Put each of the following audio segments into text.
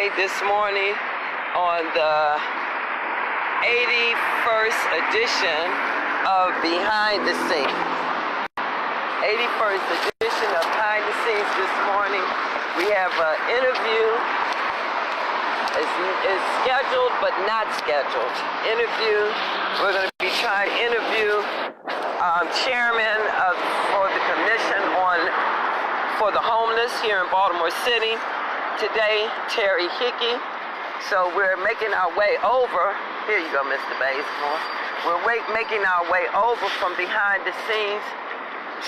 this morning on the 81st edition of Behind the Scenes. 81st edition of Behind the Scenes this morning. We have an interview. It's scheduled but not scheduled. Interview. We're going to be trying to interview chairman for the commission for the homeless here in Baltimore City. Today, Terry Hickey. So we're making our way over. Here you go, Mr. Baysmore. We're making our way over from behind the scenes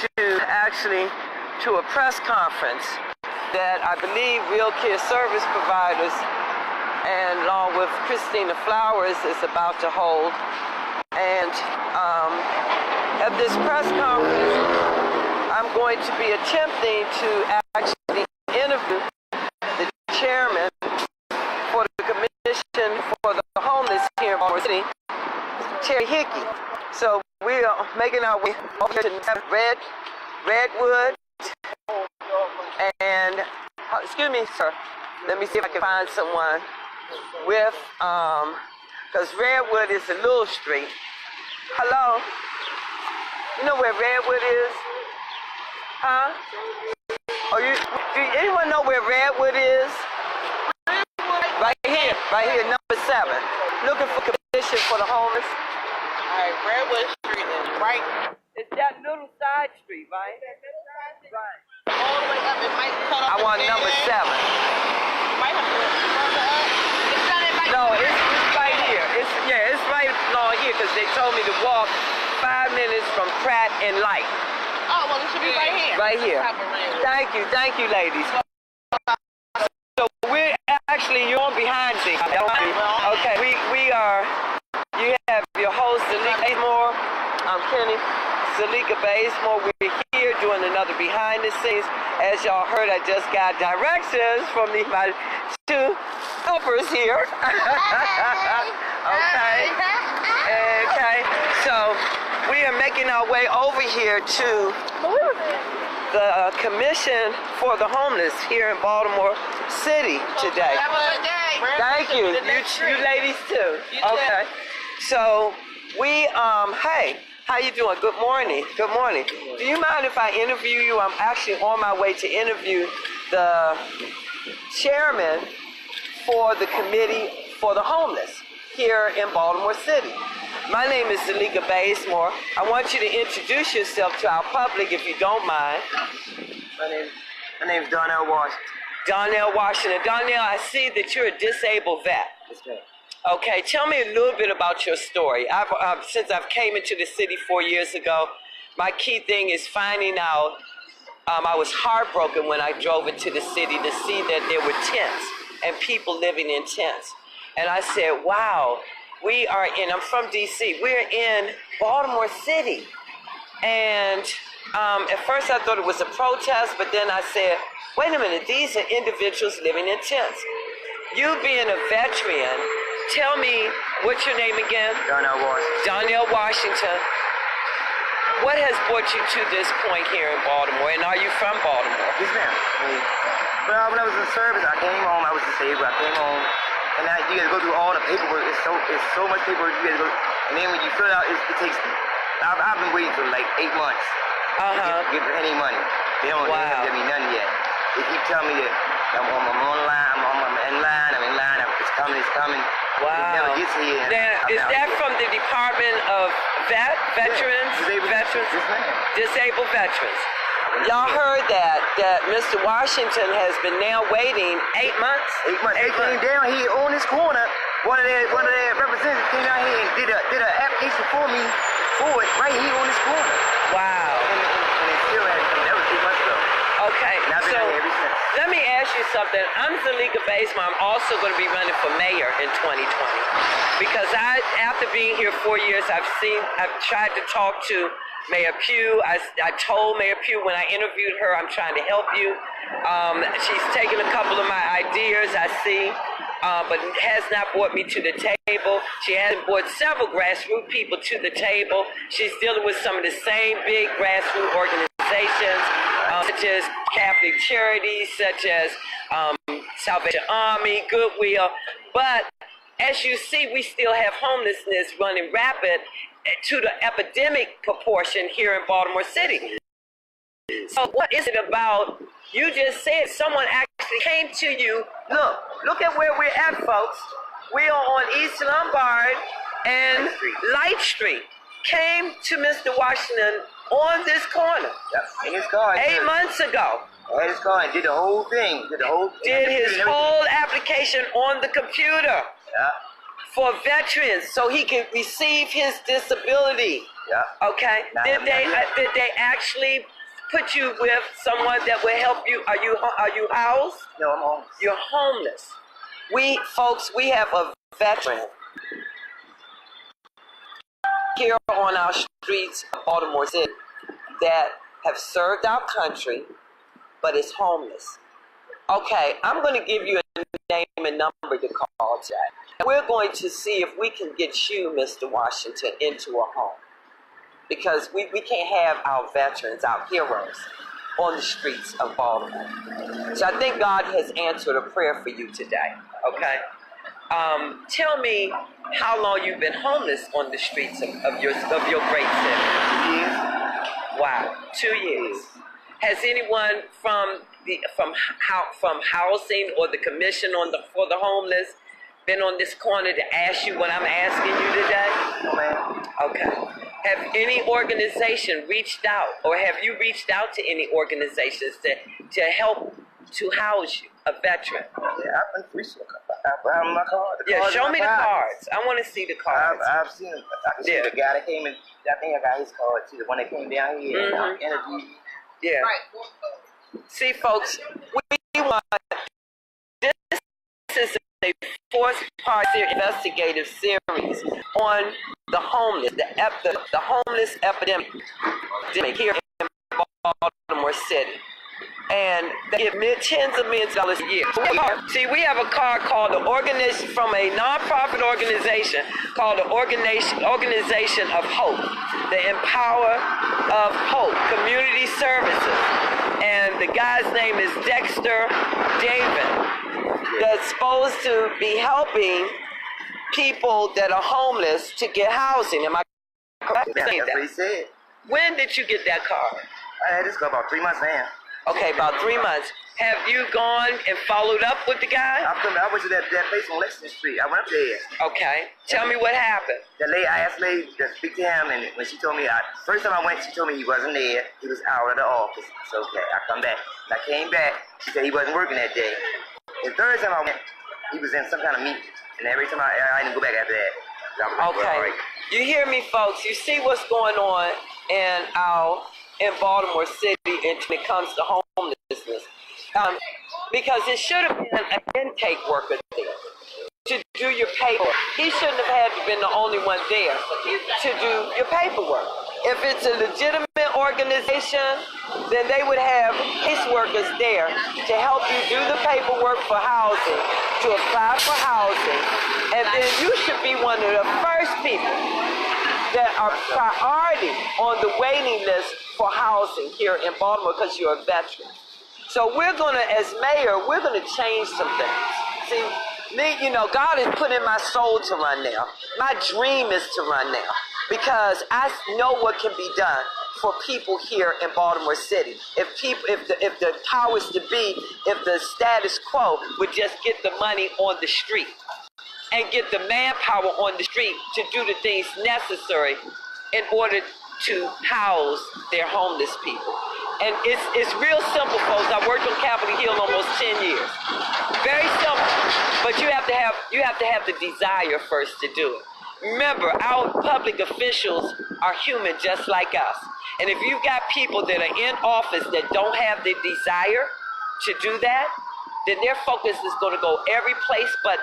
to a press conference that I believe Real Care Service Providers and along with Christina Flowers is about to hold. And at this press conference, I'm going to be attempting to actually interview the chairman for the commission for the homeless here in Baltimore City, Terry Hickey. So we are making our way over to Redwood, and excuse me, sir. Let me see if I can find someone with, because Redwood is a little street. Hello? You know where Redwood is? Huh? Do anyone know where Redwood is? Right here, number 7. Looking for commission for the homeless. All right, Redwood Street is right. It's that little side street, right? Right. All the way up. It might cut off. I want number 7. You might have to go further up. It's not in No, it's right here. It's right along here because they told me to walk 5 minutes from Pratt and Light. Oh, well, it should be right here. Right here. Thank you, ladies. So we're actually, you're on behind things. Okay, we are, you have your host, Zulieka Baysmore. I'm Kenny, Zulieka Baysmore. We're here doing another behind the scenes. As y'all heard, I just got directions from my 2 helpers here. Okay, so we are making our way over here to the commission for the homeless here in Baltimore City today. Have a good day. Thank you. You ladies too. Okay. So we hey, how you doing? Good morning. Good morning. Do you mind if I interview you? I'm actually on my way to interview the chairman for the committee for the homeless here in Baltimore City. My name is Zulieka Baysmore. I want you to introduce yourself to our public if you don't mind. My name is Darnell Washington. Darnell Washington. Darnell, I see that you're a disabled vet. Yes, ma'am. Okay, tell me a little bit about your story. Since I've came into the city 4 years ago, my key thing is finding out. I was heartbroken when I drove into the city to see that there were tents and people living in tents. And I said, wow, I'm from D.C., we're in Baltimore City. And at first I thought it was a protest, but then I said, wait a minute, these are individuals living in tents. You being a veteran, tell me, what's your name again? Darnell Washington. Darnell Washington. What has brought you to this point here in Baltimore, and are you from Baltimore? Yes, ma'am. When I was in service, I came home, I was disabled, I came home, and now you gotta go through all the paperwork. It's so much paperwork you gotta go, and then when you fill it out, it takes, I've been waiting for like 8 months to get any money. They haven't given me none yet. They keep telling me that I'm online, I'm in line, it's coming. Wow. It never gets here. Is that from the Department of Veterans? Disabled veterans. Y'all heard that Mr. Washington has been now waiting 8 months? 8 months. They came down here on this corner. One of their representatives came out here and did an application for me for it right here on this corner. Wow. And it still hasn't come. That was 2 months ago. Okay, and I've been out here ever since. Let me ask you something. I'm Zulieka Baysmore. I'm also going to be running for mayor in 2020 because after being here 4 years, I've tried to talk to Mayor Pugh. I told Mayor Pugh when I interviewed her, I'm trying to help you. She's taken a couple of my ideas, I see, but has not brought me to the table. She hasn't brought several grassroots people to the table. She's dealing with some of the same big grassroots organizations, such as Catholic Charities, such as Salvation Army, Goodwill. But as you see, we still have homelessness running rapid to the epidemic proportion here in Baltimore City. So what is it about? You just said someone actually came to you. Look at where we're at, folks. We are on East Lombard and Light Street. Came to Mr. Washington on this corner. Yep. In his car. 8 months ago. Had his car and did the whole thing. Did his whole application on the computer. Yeah. For veterans, so he can receive his disability. Yeah. Okay. Did they actually put you with someone that will help you? Are you housed? No, I'm homeless. You're homeless. We have a veteran here on our streets of Baltimore City that have served our country, but is homeless. Okay, I'm going to give you a name and number to call, Jack. And we're going to see if we can get you, Mr. Washington, into a home. Because we can't have our veterans, our heroes, on the streets of Baltimore. So I think God has answered a prayer for you today, okay? Tell me how long you've been homeless on the streets of your great city. 2 years. Wow, 2 years. Has anyone from housing or the commission for the homeless been on this corner to ask you what I'm asking you today? No, ma'am. Okay. Have any organization reached out, or have you reached out to any organizations to help to house you, a veteran? Yeah, I've been free. I have my card. Yeah, show me the cards. I want to see the cards. I've seen them. I can see the guy that came in. I think I got his card too. The one that came down here and interviewed. Yeah. See, folks, we want this is a fourth-part investigative series on the homeless, the homeless epidemic here in Baltimore City. And they give tens of millions of dollars a year. See, we have a card called the organization from a nonprofit organization called the Organization of Hope, the Empower of Hope Community Services. And the guy's name is Dexter David. That's supposed to be helping people that are homeless to get housing. Am I correct in saying That's that? what he said. When did you get that card? I had this card about 3 months now. Okay, about 3 months. Have you gone and followed up with the guy? I went to that place on Lexington Street. I went up there. Okay. Tell me what happened. I asked the lady to speak to him, and when she told me, first time I went, she told me he wasn't there. He was out of the office. It's okay. I come back. When I came back, she said he wasn't working that day. The third time I went, he was in some kind of meeting. And every time I didn't go back after that. Okay. You hear me, folks? You see what's going on in Baltimore City when it comes to homelessness. Because it should have been an intake worker there to do your paperwork. He shouldn't have had to been the only one there to do your paperwork. If it's a legitimate organization, then they would have case workers there to help you do the paperwork for housing, to apply for housing, and then you should be one of the first people that are priority on the waiting list for housing here in Baltimore because you're a veteran. So we're going to, as mayor, we're going to change some things. See, God has put in my soul to run now. My dream is to run now because I know what can be done for people here in Baltimore City. If the powers to be, if the status quo would just get the money on the street and get the manpower on the street to do the things necessary in order to house their homeless people. And it's real simple, folks. I worked on Capitol Hill almost 10 years. Very simple, but you have to have the desire first to do it. Remember, our public officials are human just like us. And if you've got people that are in office that don't have the desire to do that, then their focus is going to go every place but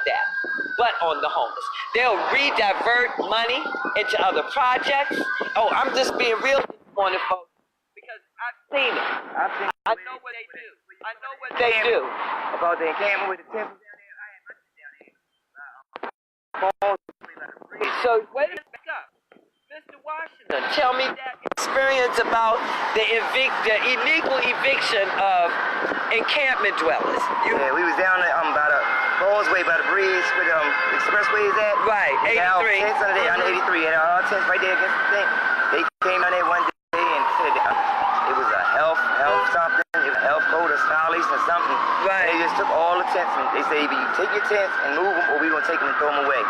on the homeless. They'll redivert money into other projects. Oh, I'm just being real this morning, folks, because I've seen it. I know what they do. I know what they do. About the encampment with the temples down there, I had my shit down there. So wait a minute, back up. Mr. Washington, tell me that experience about the illegal eviction of encampment dwellers. Yeah, we was down there by the causeway, by the bridge where the expressway is at. Right, We had our 83. tents under there, under 83, and our tents right there against the thing. They came down there one day and said it was a health something, it was a health code or violation or something. Right. And they just took all the tents and they said, either you take your tents and move them, or we gonna take them and throw them away.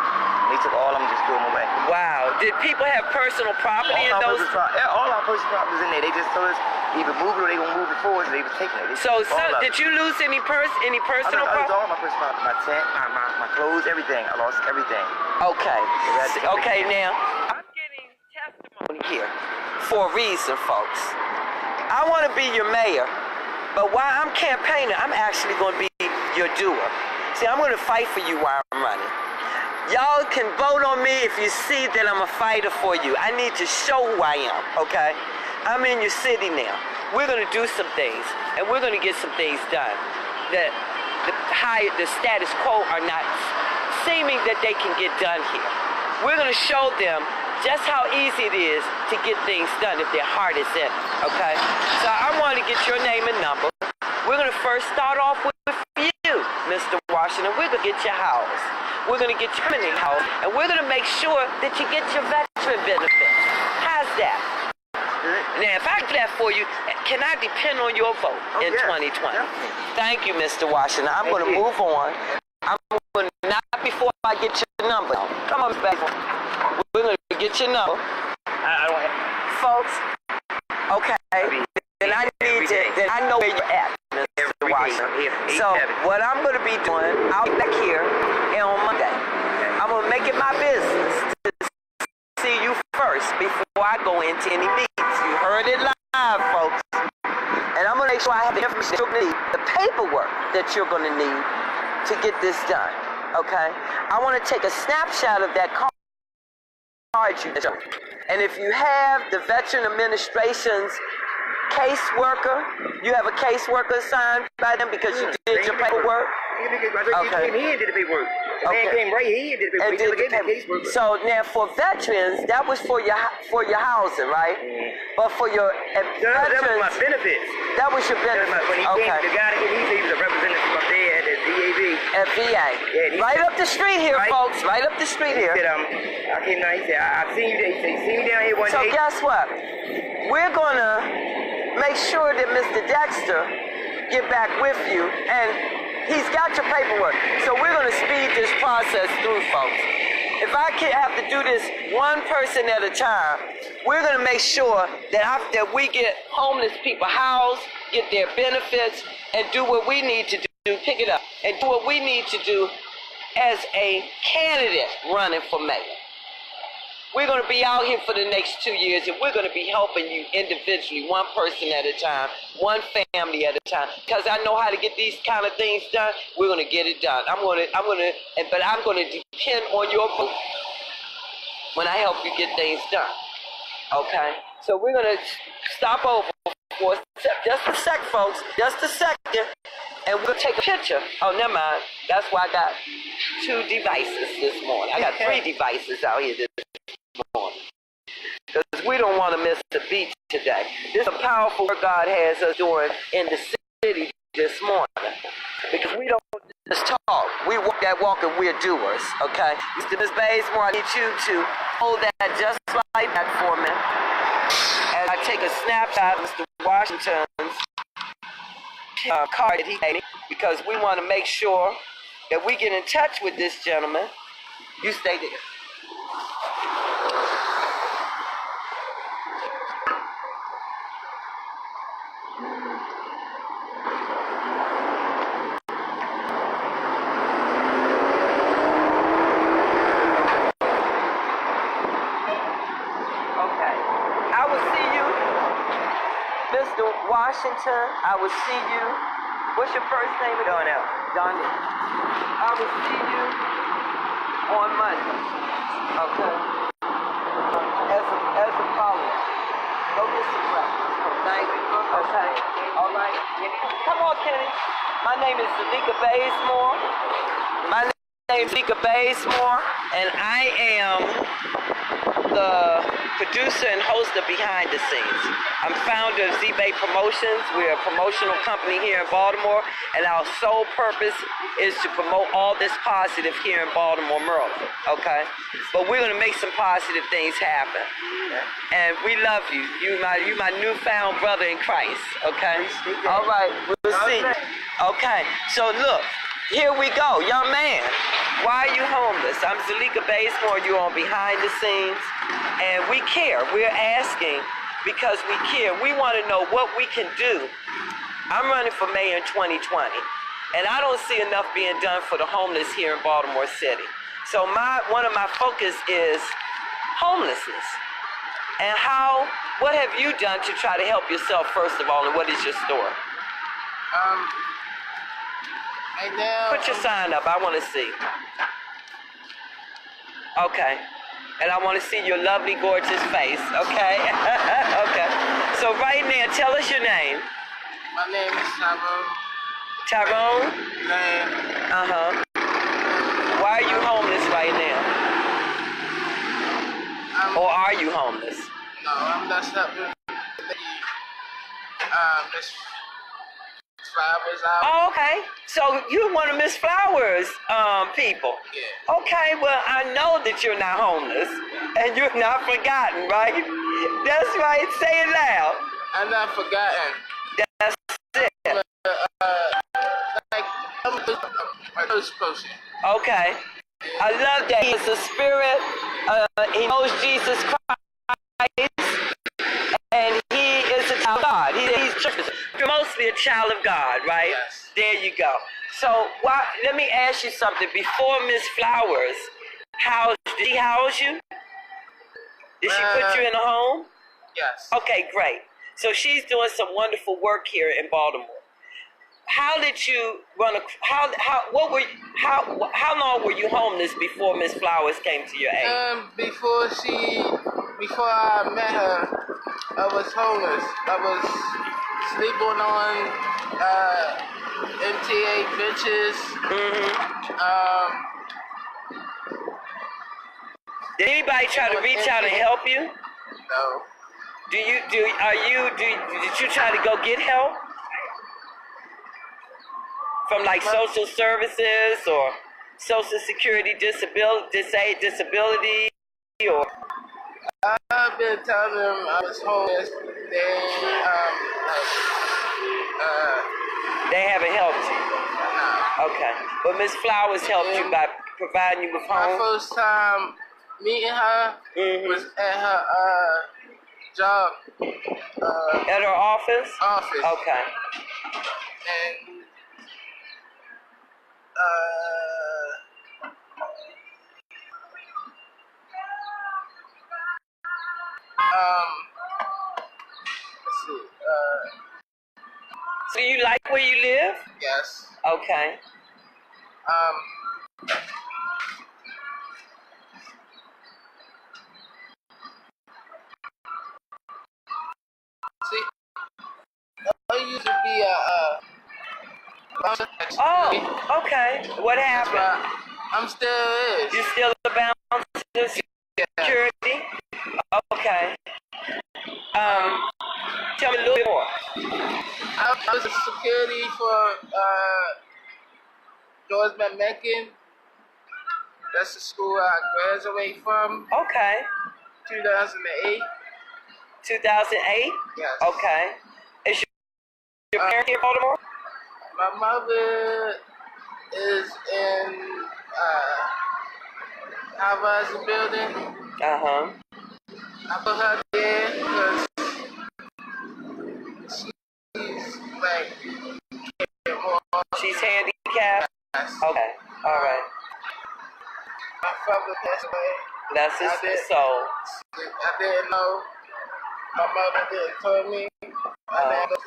They took all of them and just threw them away. Wow. Did people have personal property in those? All our personal property was in there. They just told us either move it or they gonna move it forward, so they was taking it. So did you lose any personal I lost property? all my personal property, my tent, my clothes, everything. I lost everything. Okay. Okay, now I'm getting testimony here for a reason, folks. I want to be your mayor, but while I'm campaigning, I'm actually going to be your doer. See, I'm going to fight for you while I'm running. Y'all can vote on me if you see that I'm a fighter for you. I need to show who I am, okay? I'm in your city now. We're going to do some things, and we're going to get some things done. The status quo are not seeming that they can get done here. We're going to show them just how easy it is to get things done if their heart is in it, okay? So I want to get your name and number. We're going to first start off with you, Mr. Washington. We're going to get your house. We're going to get your permanent house, and we're going to make sure that you get your veteran benefits. How's that? Now, if I do that for you, can I depend on your vote in 2020? Definitely. Thank you, Mr. Washington. I'm going to move on. I'm going to, not before I get your number. Come on, back. We're going to get your number. I don't have... Folks, okay, then I need to, then I know where you're at, Mr. Washington. So, what I'm going to be doing, I'll be back here on Monday. I'm going to make it my business to see you first before I go into any meetings. You heard it live, folks. And I'm going to make sure I have the information you're going to need, the paperwork that you're going to need to get this done, okay? I want to take a snapshot of that card you did. And if you have the Veteran Administration's caseworker, you have a caseworker assigned by them because you did your paperwork? Okay. He did the paperwork. The man came right here and did the paperwork. He did the casework. So now for veterans, that was for your housing, right? But for your veterans, that was my benefits. That was your benefits. When he came, the guy that he was a representative up there at the DAV. At VA. Yeah, right up the street here, folks. Right up the street here. He said, I came down, he said, I've seen you there. He said, see me down here one day. So guess what? We're going to make sure that Mr. Dexter get back with you, and he's got your paperwork. So we're going to speed this process through, folks. If I can have to do this one person at a time, we're going to make sure that we get homeless people housed, get their benefits, and do what we need to do, pick it up, and do what we need to do as a candidate running for mayor. We're going to be out here for the next 2 years, and we're going to be helping you individually, one person at a time, one family at a time. Because I know how to get these kind of things done. We're going to get it done. But I'm going to depend on your vote when I help you get things done. Okay? So we're going to stop over for just a sec, folks. Just a second. And we're going to take a picture. Oh, never mind. That's why I got 2 devices this morning. I got 3 devices out here this morning. Because we don't want to miss the beat today. This is a powerful work God has us doing in the city this morning. Because we don't just talk. We walk that walk and we're doers, okay? Ms. Baysmore, I need you to hold that just like that for me. As I take a snapshot of Mr. Washington's card that he gave me, because we want to make sure that we get in touch with this gentleman. You stay there. Mr. Washington, I will see you. What's your first name? Donnell. Donnell. I will see you on Monday. Okay. As a follow-up. Go get some breakfast. Thank you. Okay. All right. Come on, Kenny. My name is Zulieka Baysmore. My name is Zulieka Baysmore, and I am the producer and host of Behind the Scenes. I'm founder of Z-Bay Promotions. We're a promotional company here in Baltimore, and our sole purpose is to promote all this positive here in Baltimore, Maryland, okay? But we're gonna make some positive things happen. And we love you. You my newfound brother in Christ, okay? All right, we'll see. Okay, so look, here we go. Young man, why are you homeless? I'm Zulieka Baysmore. You're on Behind the Scenes, and we care. We're asking because we care. We want to know what we can do. I'm running for mayor in 2020, and I don't see enough being done for the homeless here in Baltimore City. So one of my focus is homelessness. And what have you done to try to help yourself, first of all, and what is your story? Right now. Put your sign up. I want to see. Okay. And I want to see your lovely, gorgeous face. Okay. Okay. So right now, tell us your name. My name is Tyrone. Tyrone? Name. Why are you homeless right now? Or are you homeless? No, I'm not stuck with Miss Flowers out. Oh, okay. So you're one of Miss Flowers' people. Yeah. Okay, well, I know that you're not homeless and you're not forgotten, right? That's right. Say it loud. I'm not forgotten. That's it. Like, I'm a first person. Okay. I love that. He's a spirit. He knows Jesus Christ. And he is a child of God. He's mostly a child of God, right? Yes. There you go. So let me ask you something. Before Miss Flowers, did she house you? Did she put you in a home? Yes. Okay, great. So she's doing some wonderful work here in Baltimore. How did you how long were you homeless before Miss Flowers came to your aid? Before I met her, I was homeless. I was sleeping on MTA benches. Did anybody try to reach out and help you? No. Did you try to go get help? From like social services or Social Security disability or? I've been telling them I was homeless. They haven't helped you. No. Okay, but Miss Flowers helped you by providing you with home. My first time meeting her was at her job. At her office. Okay. And let's see. So you like where you live? Yes. Okay. See, I used to be Oh, okay. What happened? I'm still is. You still a bouncer security? Okay. Tell me a little bit more. I was a security for George Mackin. That's the school I graduated from. Okay. 2008. 2008? Yes. Okay. Is your parent here in Baltimore? My mother is in Harvard's building. I put her there because she's like she's handicapped? Yes. Okay. All right. My father passed away. That's his soul. I didn't know. My mother didn't tell me. I didn't go to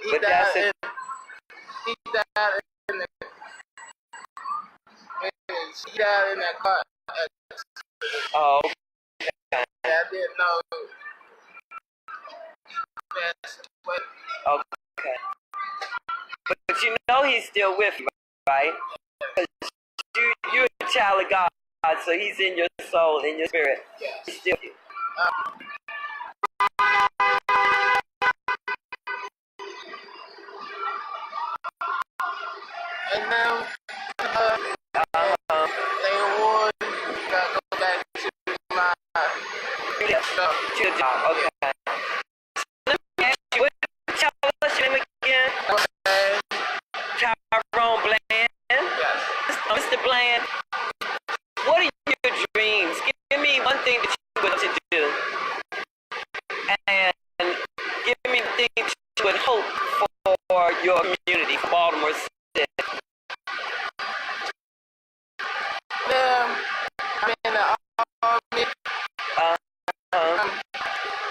He died in that car accident. Oh, I didn't know. Okay. But you know he's still with you, right? You're a child of God. so he's in your soul, in your spirit. Yes. He's still you. And now, later on, gotta go back to my job. To your job, okay. Let me ask you, tell us your name again. Okay. Tyrone Bland. Yes. Mr. Bland, what are your dreams? Give me one thing that you would to do. And give me the thing that you would hope for your community, for Baltimore City. I'm in the army.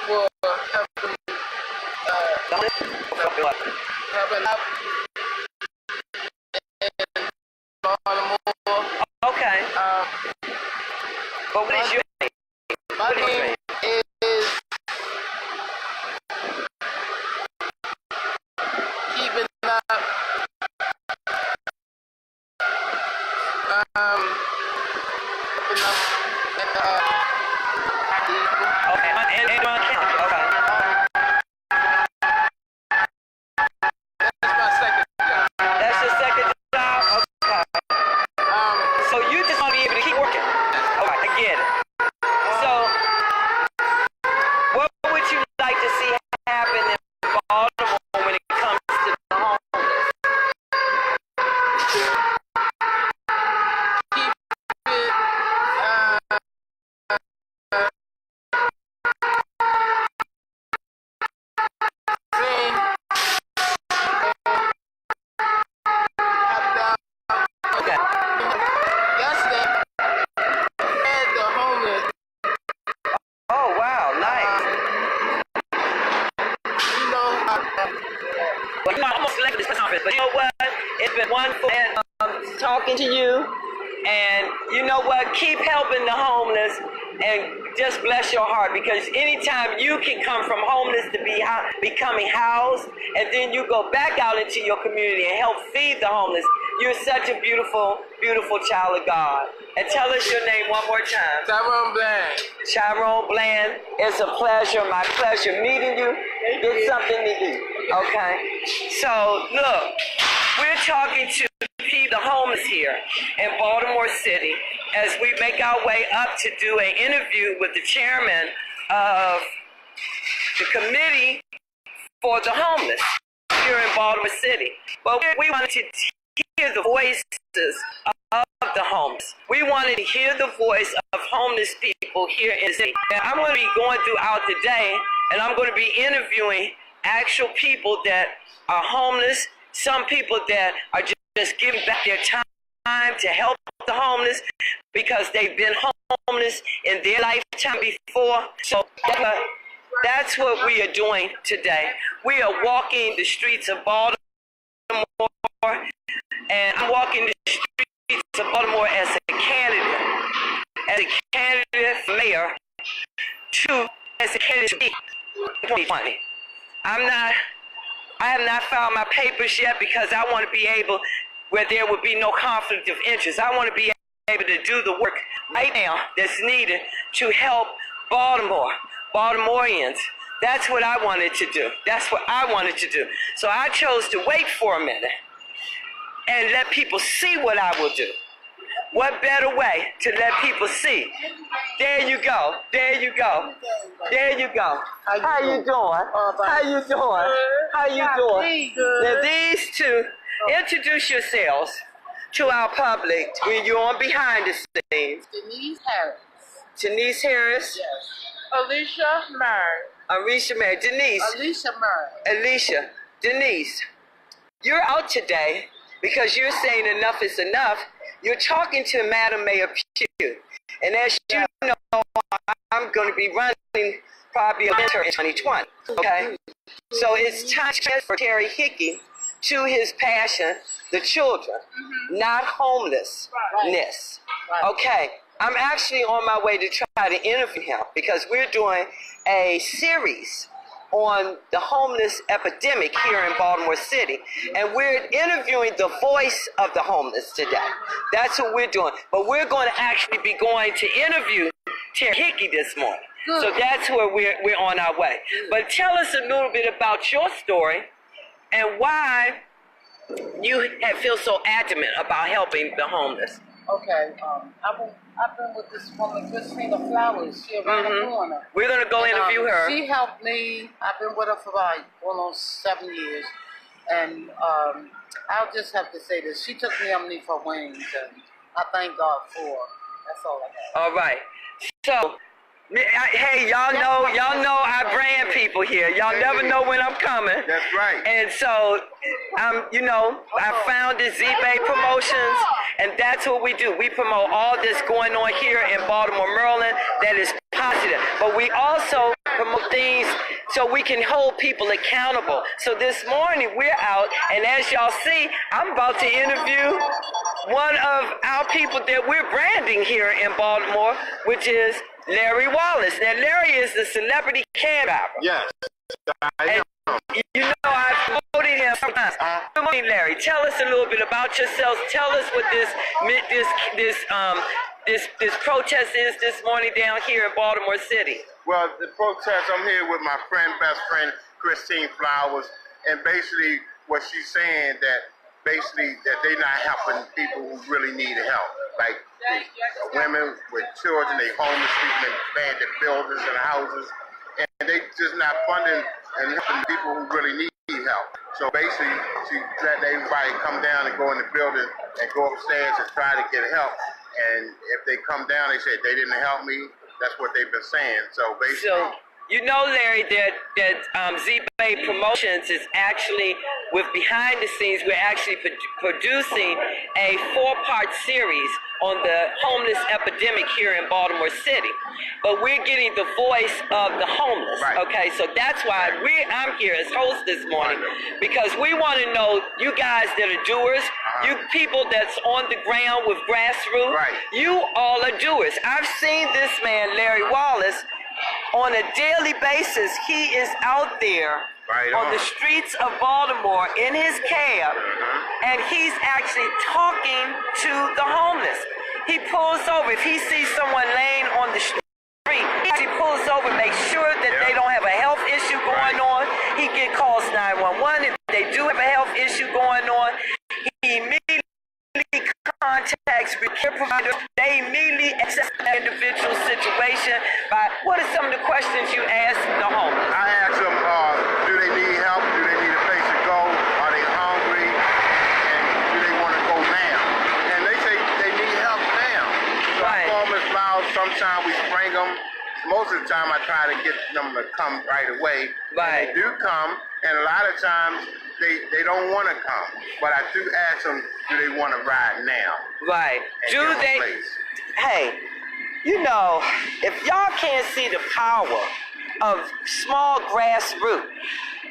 For helping, helping out in Baltimore. Okay. But what is your name? My name is keeping up. Keeping up Okay. And County. Okay. That's my second job. That's your second job? Okay. So you just want to be able to keep working. Okay, I get it. So, what would you like to see happen in Baltimore when it comes to the homeless? Keep it, Okay. yesterday, had the homeless. Oh, wow, nice. You know, Well, you know, I'm almost selected this conference, but you know what? It's been wonderful talking to you. And you know what? Keep helping the homeless and just bless your heart, because anytime you can come from homeless to becoming housed, and then you go back out into your community and help feed the homeless, you're such a beautiful, beautiful child of God. And tell us your name one more time. Tyrone Bland. Tyrone Bland, it's a pleasure, my pleasure meeting you. Get something to eat, okay? So, look, we're talking to the homeless here in Baltimore City as we make our way up to do an interview with the chairman of the committee for the homeless here in Baltimore City. But we wanted to hear the voices of the homeless. We wanted to hear the voice of homeless people here in the city. And I'm going to be going throughout the day, and I'm going to be interviewing actual people that are homeless, some people that are just giving back their time to help the homeless because they've been homeless in their lifetime before. So that's what we are doing today. We are walking the streets of Baltimore, and I'm walking the streets of Baltimore as a candidate for mayor, as a candidate to be 2020. I have not filed my papers yet because I want to be able, where there would be no conflict of interest. I want to be able to do the work right now that's needed to help Baltimoreans. That's what I wanted to do. That's what I wanted to do. So I chose to wait for a minute and let people see what I will do. What better way to let people see? There you go. There you go. There you go. How you doing? How you doing? How you doing? Now these two, introduce yourselves to our public when you're on behind the scenes. Denise Harris. Denise Harris. Yes. Alicia Murray. Alicia Mary. Denise. Alicia Murray. Alicia. Denise. You're out today because you're saying enough is enough. You're talking to Madam Mayor Pugh. And as you know, I'm going to be running probably a mentor in 2020. Okay? So it's time to transfer Terry Hickey to his passion, the children, not homelessness. Okay? I'm actually on my way to try to interview him because we're doing a series on the homeless epidemic here in Baltimore City. And we're interviewing the voice of the homeless today. That's what we're doing. But we're going to actually be going to interview Terry Hickey this morning. Good. So that's where we're on our way. But tell us a little bit about your story and why you feel so adamant about helping the homeless. Okay, I've been with this woman, Christina Flowers. She around the corner. We're going to go interview her. She helped me. I've been with her for about almost 7 years. And I'll just have to say this. She took me underneath her wings, and I thank God for her. That's all I have. All right. So, hey, y'all know I brand people here. Y'all never know when I'm coming. That's right. And so, I founded Z-Bay Promotions, and that's what we do. We promote all this going on here in Baltimore, Maryland that is positive. But we also promote things so we can hold people accountable. So this morning we're out, and as y'all see, I'm about to interview one of our people that we're branding here in Baltimore, which is Larry Wallace. Now, Larry is the celebrity cab driver. Yes. I know. You know, I've quoted him sometimes. Good morning, Larry. Tell us a little bit about yourselves. Tell us what this protest is this morning down here in Baltimore City. Well, the protest, I'm here with my best friend, Christine Flowers, and basically what she's saying that they're not helping people who really need help. Like women with children, they homeless people in abandoned buildings and houses, and they just not funding and helping people who really need help. So basically, she let everybody come down and go in the building and go upstairs and try to get help. And if they come down, they say they didn't help me. That's what they've been saying. So basically. So, you know, Larry, that Z-Bay Promotions is actually, with behind the scenes, we're actually producing a 4-part series on the homeless epidemic here in Baltimore City. But we're getting the voice of the homeless, right. Okay? So that's why I'm here as host this morning, because we want to know, you guys that are doers, you people that's on the ground with grassroots, right. You all are doers. I've seen this man, Larry Wallace, on a daily basis. He is out there on the streets of Baltimore in his cab, and he's actually talking to the homeless. He pulls over. If he sees someone laying on the street, he pulls over, makes sure that they don't have a health issue going on. He calls 911. If they do have a health issue going on, he immediately contacts the care provider. They immediately assess that individual situation by, what are some of the questions you ask the homeless? I ask them, do they need help? Do they need a place to go? Are they hungry? And do they want to go now? And they say they need help now. So I call Miss Flowers. Sometimes we spring them. Most of the time I try to get them to come right away. Right. And they do come, and a lot of times they don't want to come. But I do ask them, do they want to ride now? Right. Do they? Hey, you know, if y'all can't see the power of small grassroots,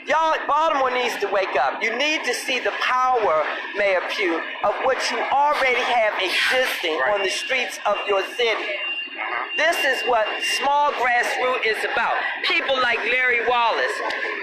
y'all, Baltimore needs to wake up. You need to see the power, Mayor Pugh, of what you already have existing on the streets of your city. This is what small grassroots is about. People like Larry Wallace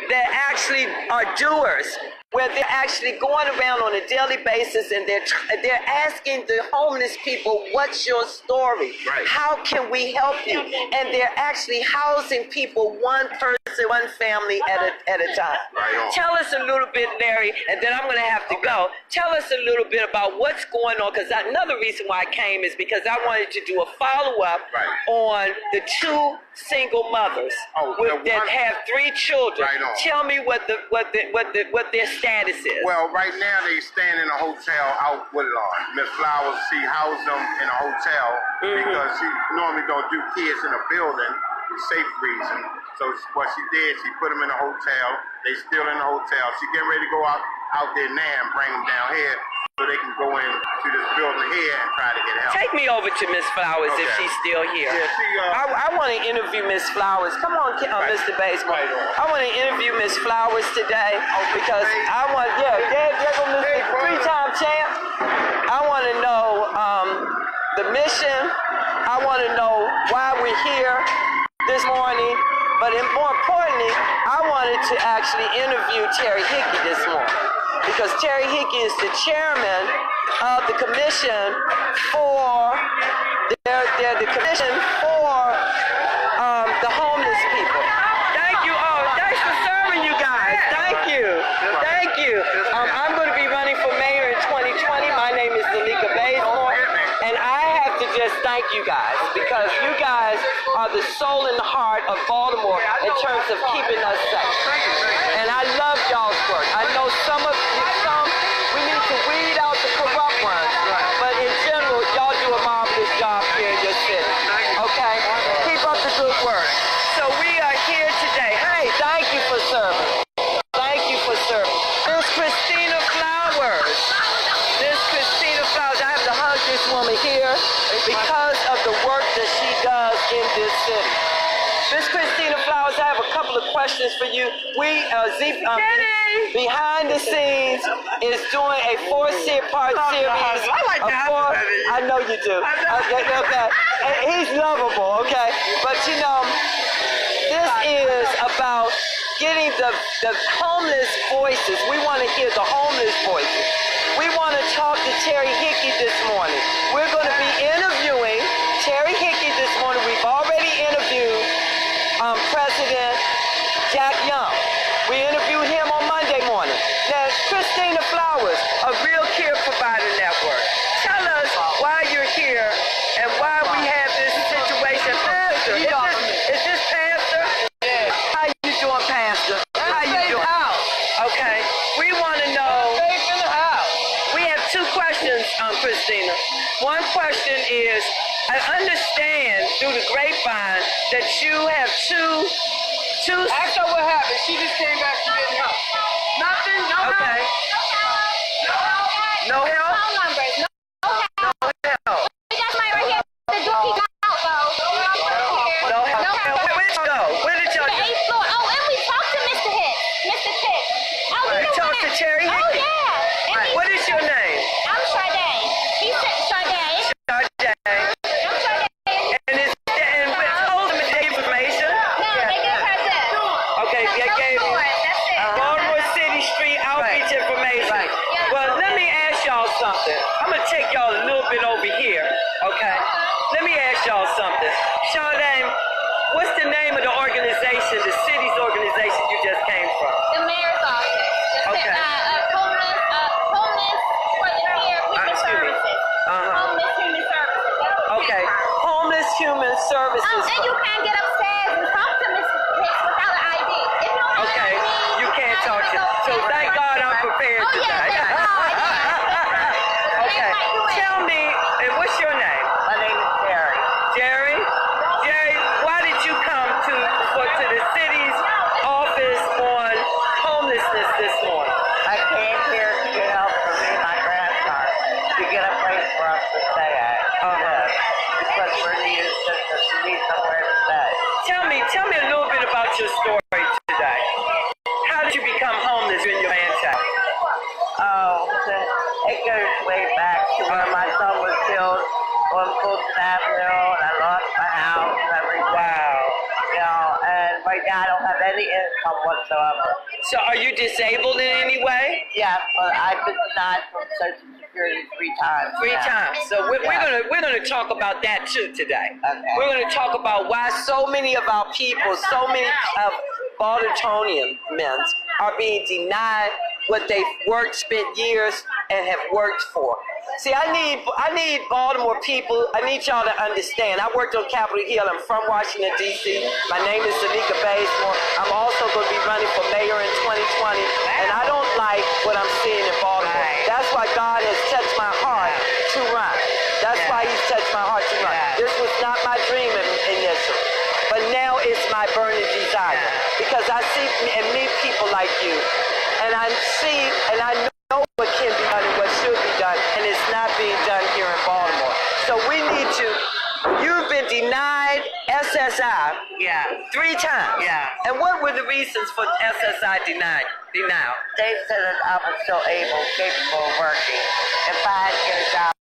that actually are doers, where they're actually going around on a daily basis and they're asking the homeless people, what's your story? Right. How can we help you? And they're actually housing people, one person, one family at a time. Right on. Tell us a little bit, Larry, and then I'm going to have to go. Tell us a little bit about what's going on, because another reason why I came is because I wanted to do a follow-up on the 2 single mothers that have 3 children. Right on. Tell me what their status is. Well, right now they stand in a hotel out Woodlawn. Miss Flowers, she housed them in a hotel because she normally don't do kids in a building for safe reasons. So what she did, she put them in a hotel. They still in the hotel. She getting ready to go out there now and bring them down here so they can go into this building here and try to get help. Take me over to Miss Flowers if she's still here. Yeah, she, I want to interview Miss Flowers. Come on, Mr. Baysmore. I want to interview Miss Flowers today because I want, there go Mr. 3-time champ. I want to know the mission. I want to know why we're here this morning. But more importantly, I wanted to actually interview Terry Hickey this morning because Terry Hickey is the chairman of the commission for the commission for the homeless people. Thank you. Oh, thanks for serving you guys. Thank you. Thank you. I'm going to be running for mayor in 2020. My name is Zulieka Baysmore, and I have to just thank you guys because you guys are the soul and heart of Baltimore in terms of keeping us safe. And I love y'all's work. I know some we need to weed out the corrupt ones, but in general, y'all do a marvelous job here in your city. Okay? Keep up the good work. So we are here today. Hey, thank you for serving. Thank you for serving. Miss Christina Flowers. Miss Christina Flowers. I have to hug this woman here because of the work that she does in this city. Miss Christina Flowers, I have a couple of questions for you. We, behind the scenes, is doing a four-part series. I like that. I know you do. Okay. He's lovable, okay? But you know, this is about getting the homeless voices. We want to hear the homeless voices. We want to talk to Terry Hickey this morning. We're going to be interviewing Terry Hickey this morning. We've already interviewed President Jack Young. We interviewed him on Monday morning. Now, Christina Flowers, a Real Care Provider Network. Tell us why you're here and why we have this situation. Pastor, is this Pastor? Yeah. How you doing, Pastor? How you doing? Okay. We want to know. We have two questions, Christina. One question is, I understand through the grapevine that you have two. Ask her what happened. She just came back from getting help. Nothing. No Okay. help. No help? Phone numbers. No help. No help. We got somebody right here. The door he got out though. No help. No help. Where did you go? Where did y'all The go? 8th floor. Oh, and we talked to Mr. Hicks. Mr. Tick. Oh, we Right, don't talk wanna- to Terry Oh, Hickey. yeah. And Right, what is your name? I'm Sade. He said Sade. Sade. I'm Sade. And we told them the information. No, they gave her this. Okay, they No gave you stores. That's it. Baltimore City Street outreach Right. information. Right. Yeah. Well, let me ask y'all something. I'm gonna take y'all a little bit over here, okay? Let me ask y'all something. Sade, what's the name of the organization, the city's organization you just came from? The mayor's office. Okay. Homeless for the care, human Excuse me. services. Uh-huh. Homeless human services. That's what we Okay, came from. Homeless Human Services. And you can't get upstairs and talk to Mrs. Hicks without an ID. If you don't have Okay, an ID, you can't talk to. go So anywhere. thank God I'm prepared Oh, today. yeah, thank God. Okay, tell me, and what's your name? My name is Terry. Jerry? Jerry, why did you come to the city's office on homelessness this morning? I came here to get help for me and my grandson to get a place for us to stay at. Because we're needed assistance. We need somewhere to stay. Tell me a little bit about your story today. How did you become homeless in your grandchild? Oh, it goes way back to when my son was killed on Fulton Avenue, and I lost my house and everything. Wow. You know, and right now I don't have any income whatsoever. So are you disabled in any way? Yeah, but I've been denied from Social Security 3 times. Three now. times. So we're Yeah. gonna talk about that too today. Okay. We're gonna talk about why so many of our people, so many of Baltimoreans are being denied what they've worked, spent years, and have worked for. See, I need Baltimore people. I need y'all to understand. I worked on Capitol Hill. I'm from Washington, D.C. My name is Zulieka Baysmore. I'm also going to be running for mayor in 2020, and I don't like what I'm seeing in Baltimore. Right. That's why God has touched my heart to run. That's why He's touched my heart to run. Yeah. This was not my dream initially, but now it's my burning desire because I see and meet people like you, and I see and I know what can be done and what should be done, and it's not being done here in Baltimore. So we need to. You've been denied SSI Yeah. 3 times. Yeah. And what were the reasons for SSI denial? They said that I was still capable of working. If I had to get a job.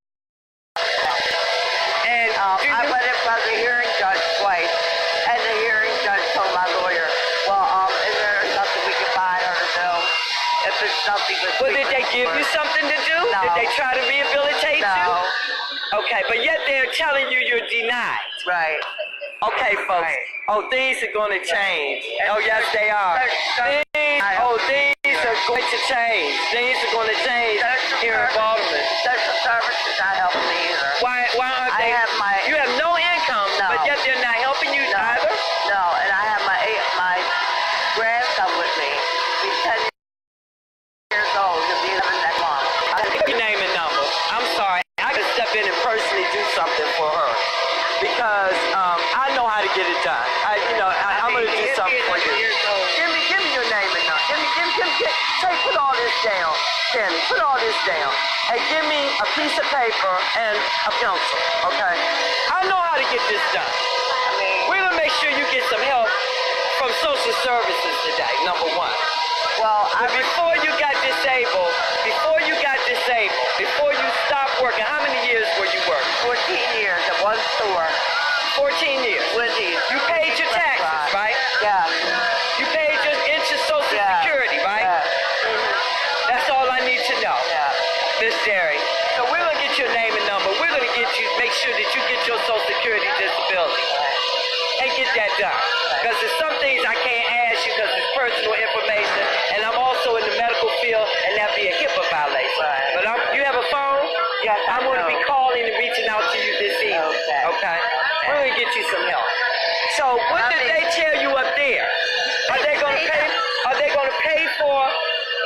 And do I you- went in front of the hearing judge twice, and the hearing judge told my lawyer something to do? No. Did they try to rehabilitate No. you? Okay, but yet they're telling you you're denied. Right. Okay, folks. Right. Oh, things are going to change. Oh, yes, they are. Things are going to change. Things are going to change here in Baltimore. Social service is not helping me either. Why aren't they? You have no income, No. but yet they're not helping you either? No, and I have my grandson with me. He's 10 years old. He'll be 11 next month. Your name and number. I'm sorry. I can step in and personally do something for her because I know how to get it done. I'm going to do something for you. Give me your name and number. Put all this down, Tammy. Put all this down, and give me a piece of paper and a pencil. Okay? I know how to get this done. We're gonna make sure you get some help from social services today. Number one. Well, Before you got disabled, before you stopped working, how many years were you working? 14 years at one store. 14 years. Wendy's. You paid your taxes, right? Yeah. You paid your Social Yeah. Security, right? Yeah. That's all I need to know, Yeah. Miss Jerry. So we're gonna get your name and number. We're gonna make sure that you get your Social Security disability and get that done. Because there's some things I can't ask you because it's personal information, and I'm also in the medical field, and that'd be a HIPAA violation. Right. But you have a phone? Yes, I'm going to be calling and reaching out to you this evening. Okay. We're going to get you some help. So what did they tell you up there? Are they going to pay? Are they going to pay for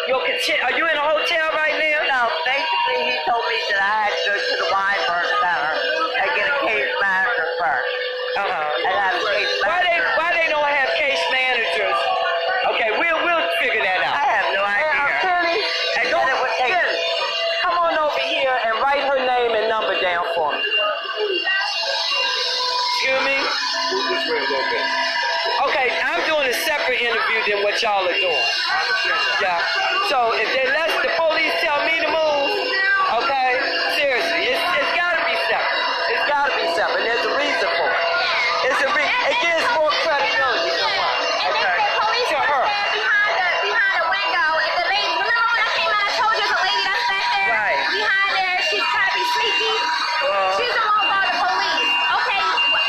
your? Are you in a hotel right now? No, basically he told me that I had to go to the Weinberg Center and get a case manager first. And have a case manager. Why they don't have case managers? Okay, we'll figure that out. I have no idea. Penny, And then it would take Penny, come on over here and write her name and number down for me. Excuse me? Move this way a little bit. Okay, I'm doing a separate interview than what y'all are doing. Yeah. So if the police tell me to move, okay, seriously, it's gotta be separate. It's gotta be separate. There's a reason for it. It gives more credibility to her. And then the police To was her. there behind the window, and the lady, remember when I came out, I told you the lady that's back there? Right. Behind there, she's trying to be sneaky. She's the one by the police. Okay,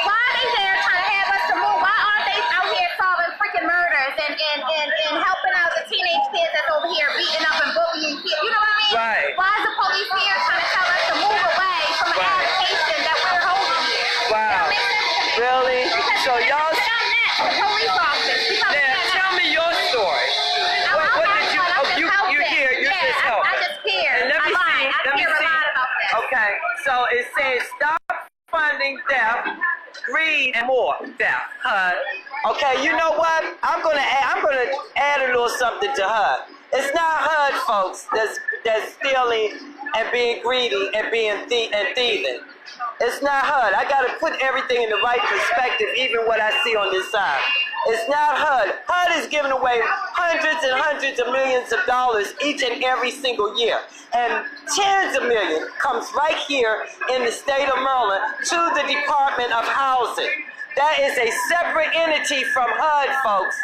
why are they there trying to have us to move? Why aren't they out here solving freaking murders and helping out the teenage kids that's over here beating up and bullying kids? You know what I mean? Right. Why is the police here trying to tell us to move away from an Right. application that we're holding here? Wow. That don't make sense to me. Really? Because So we're y'all. not next to the police office. Because Now, we're not tell me your story. What did you? You here? You just helped. I just care. And let me I see. lied. I Let me care a see. lot about this. Okay, so it says stop funding theft, greed, and more theft. Okay, you know what? I'm gonna add a little something to HUD. It's not HUD, folks, that's stealing and being greedy and being thieving. It's not HUD. I gotta put everything in the right perspective, even what I see on this side. It's not HUD. HUD is giving away hundreds and hundreds of millions of dollars each and every single year. And tens of millions comes right here in the state of Maryland to the Department of Housing. That is a separate entity from HUD, folks.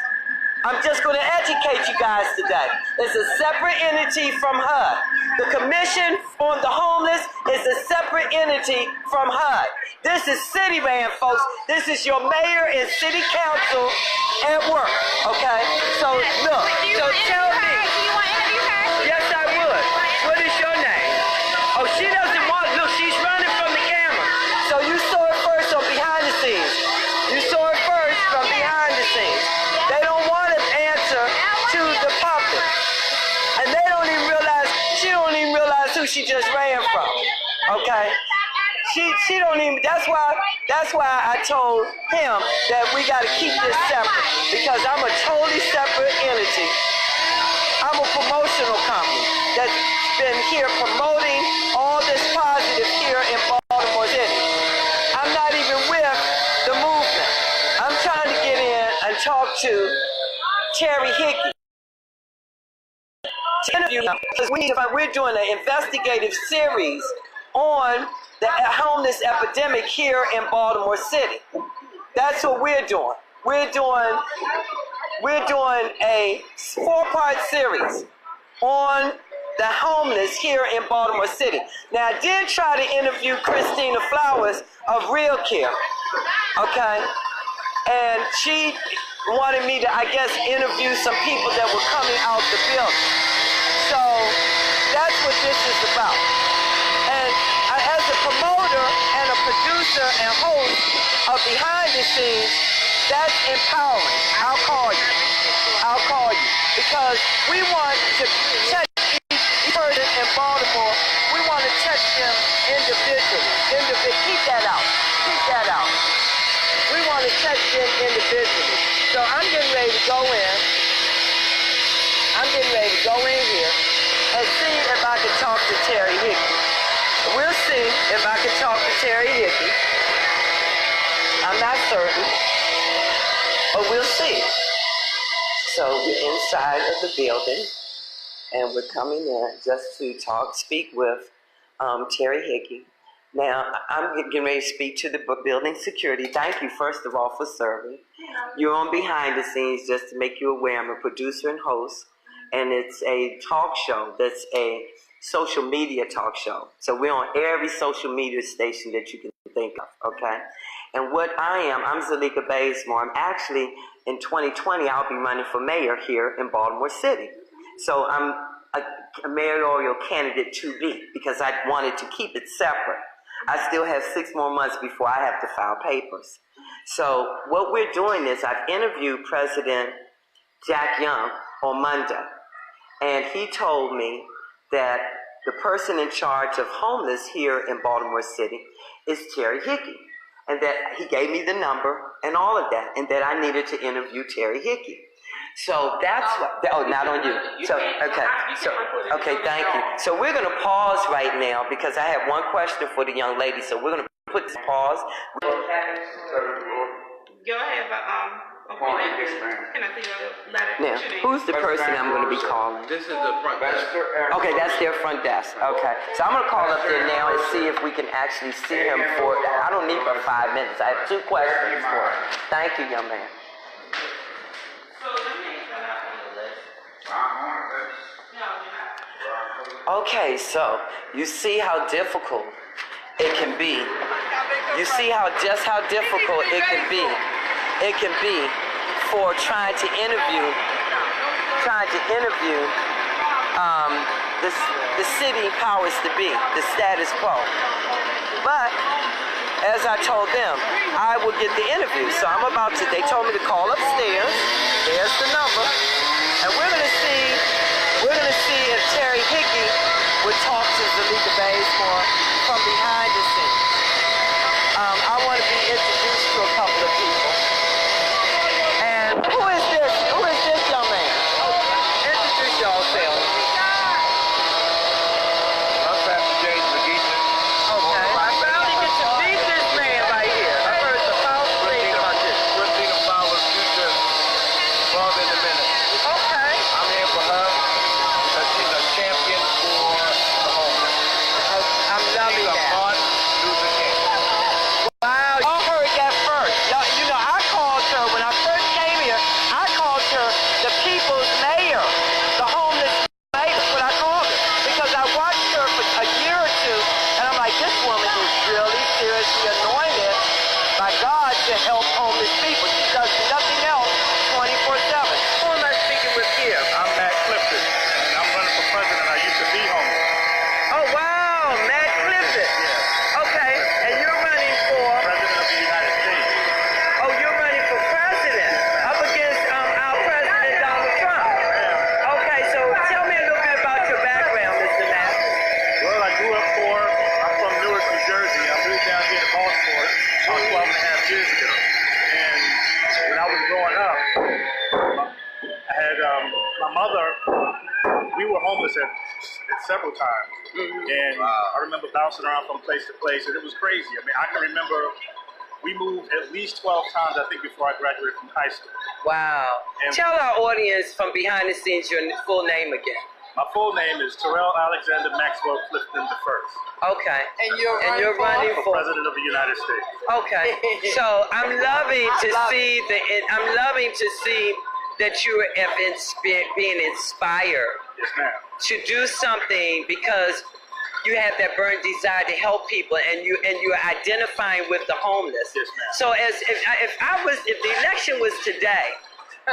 I'm just going to educate you guys today. It's a separate entity from HUD. The Commission on the Homeless is a separate entity from HUD. This is city ran, folks. This is your mayor and city council at work, okay? So look, so tell me. Do you want to interview her? Yes, I would. What is your name? Oh, she doesn't want, look, she's running from the camera. So you saw it first on behind the scenes. You saw it first from behind the scenes. They don't want to answer to the public. And they don't even realize, she don't even realize who she just ran from. Okay? She don't even, that's why I told him that we got to keep this separate. Because I'm a totally separate entity. I'm a promotional company that's been here promoting all this positive here in Baltimore City. I'm not even with the movement. I'm trying to get in and talk to Terry Hickey. Interview because we're doing an investigative series on the homeless epidemic here in Baltimore City. That's what we're doing. We're doing a 4-part series on the homeless here in Baltimore City. Now, I did try to interview Christina Flowers of Real Care, okay? And she wanted me to, I guess, interview some people that were coming out the building. So that's what this is about. And as a promoter and a producer and host of Behind the Scenes, that's empowering. I'll call you. Because we want to touch each person in Baltimore. We want to touch them individually. Keep that out. We want to touch them individually. So I'm getting ready to go in. Here and see if I can talk to Terry Hickey. We'll see if I can talk to Terry Hickey. I'm not certain, but we'll see. So we're inside of the building, and we're coming in just to speak with Terry Hickey. Now, I'm getting ready to speak to the building security. Thank you, first of all, for serving. You're on Behind the Scenes, just to make you aware. I'm a producer and host, and it's a talk show that's a social media talk show. So we're on every social media station that you can think of, okay? And what I'm Zulieka Baysmore. I'm actually, in 2020, I'll be running for mayor here in Baltimore City. So I'm a mayoral candidate to be, because I wanted to keep it separate. I still have 6 more months before I have to file papers. So what we're doing is I've interviewed President Jack Young on Monday, and he told me that the person in charge of homeless here in Baltimore City is Terry Hickey, and that he gave me the number and all of that, and that I needed to interview Terry Hickey. So that's what, not on you. So, okay, thank you. So we're going to pause right now because I have one question for the young lady. So we're going to put this pause. Go ahead, but can I see your letter? Now, who's the person I'm going to be calling? This is the front desk. Okay, that's their front desk. Okay, so I'm going to call up there now and see if we can actually see him for, I don't need but 5 minutes. I have 2 questions for him. Thank you, young man. Okay, so you see how difficult it can be. You see how difficult it can be. It can be for trying to interview the city powers to be, the status quo. But as I told them, I will get the interview. So I'm about to, they told me to call upstairs. There's the number. And we're gonna see if Terry Hickey would talk to Zulieka Baysmore from behind the scenes. I want to be introduced to a couple of people. And who is this young man? Introduce yourself. I'm Pastor James McGee. Okay. I finally get to meet this man right here. I've heard the powerful thing about this. Christina Flowers, future Love in a Minute. Okay. I'm here for her because she's a champion for the homeless. I'm loving She's a that. Martin Luther King. Wow, y'all heard that first. You know, I called her, when I first came here, I called her the people's mayor, the homeless mayor. That's what I called her. Because I watched her for a year or two, and I'm like, this woman is really seriously anointed by God to help homeless people. She does nothing else 24/7. Who am I speaking with here? I'm Matt Clifton, and I'm running for president. I used to be homeless. Oh, wow, Matt Clifton. Okay, and you're running for... President of the United States. Oh, you're running for president up against our president, Donald Trump. Okay, so tell me a little bit about your background, Mr. Matt. Well, I grew up poor. I'm from Newark, New Jersey. I moved down here to Baltimore about 12 and a half years ago. And when I was growing up, I had my mother, we were homeless at several times. And I remember bouncing around from place to place, and it was crazy. I mean, I can remember we moved at least 12 times, I think, before I graduated from high school. Wow. And Tell our audience from behind the scenes your full name again. my full name is Terrell Alexander Maxwell Clifton I. Okay. And you're running For President of the United States. Okay. So I'm loving to see that you have being inspired Yes, ma'am. to do something because you have that burning desire to help people, and you're identifying with the homeless. Yes, ma'am. So if the election was today,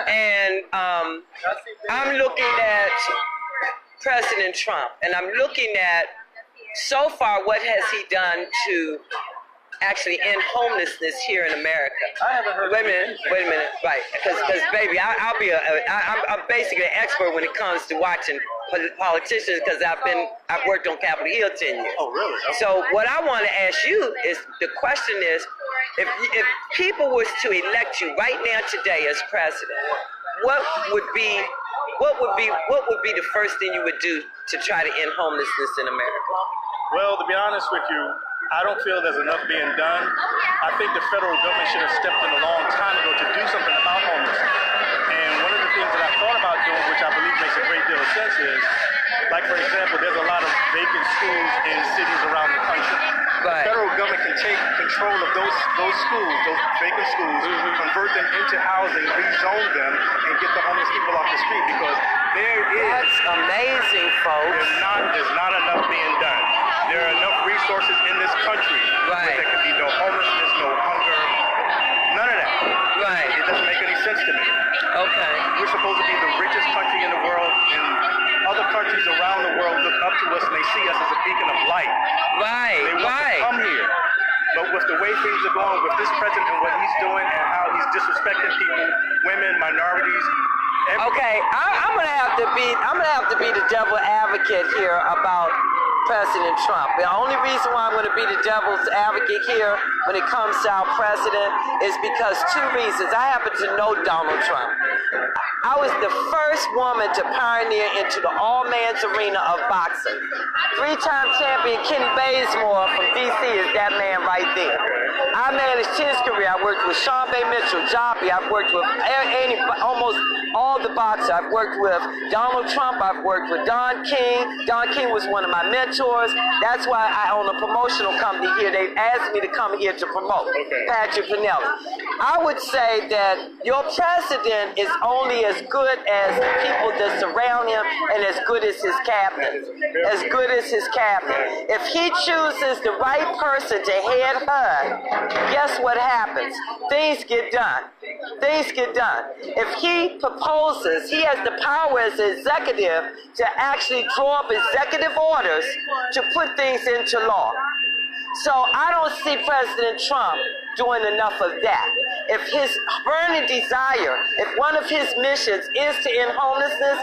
and I'm looking at President Trump, and I'm looking at so far what has he done to actually end homelessness here in America. I haven't heard. Wait a minute, right? Because baby, I'm basically an expert when it comes to watching politicians because I've worked on Capitol Hill 10 years. Oh, really? Okay. So what I want to ask you is, the question is, if people was to elect you right now today as president, what would be the first thing you would do to try to end homelessness in America? Well, to be honest with you, I don't feel there's enough being done. I think the federal government should have stepped in a long time ago to do something about homelessness. And one of the things that I thought about doing, which I believe makes a great deal of sense, is, like, for example, there's a lot of vacant schools in cities around the country. Right. The federal government can take control of those schools, those vacant schools, convert them into housing, rezone them, and get the homeless people off the street, because That's amazing, folks. there's not enough being done. There are enough resources in this country. Right. There can be no homelessness, no hunger, none of that. Right. It doesn't make any sense to me. Okay. We're supposed to be the richest country in the world, and other countries around the world look up to us and they see us as a beacon of light. Right. They want to come here. But with the way things are going, with this president and what he's doing and how he's disrespecting people, women, minorities. Okay, I'm gonna have to be the devil advocate here about President Trump. The only reason why I'm gonna be the devil's advocate here when it comes to our president is because two reasons. I happen to know Donald Trump. I was the first woman to pioneer into the all-man's arena of boxing. 3-time champion Kenny Baysmore from DC is that man right there. I managed his career. I worked with Sean Bay Mitchell, Joppy. I've worked with almost all the boxers. I've worked with Donald Trump. I've worked with Don King. Don King was one of my mentors. That's why I own a promotional company here. They asked me to come here to promote. Patrick Pinelli. I would say that your president is only as good as the people that surround him and as good as his cabinet. As good as his cabinet. If he chooses the right person to head HUD, guess what happens? Things get done. Things get done. If he proposes, he has the power as an executive to actually draw up executive orders to put things into law. So I don't see President Trump doing enough of that. If his burning desire, if one of his missions is to end homelessness,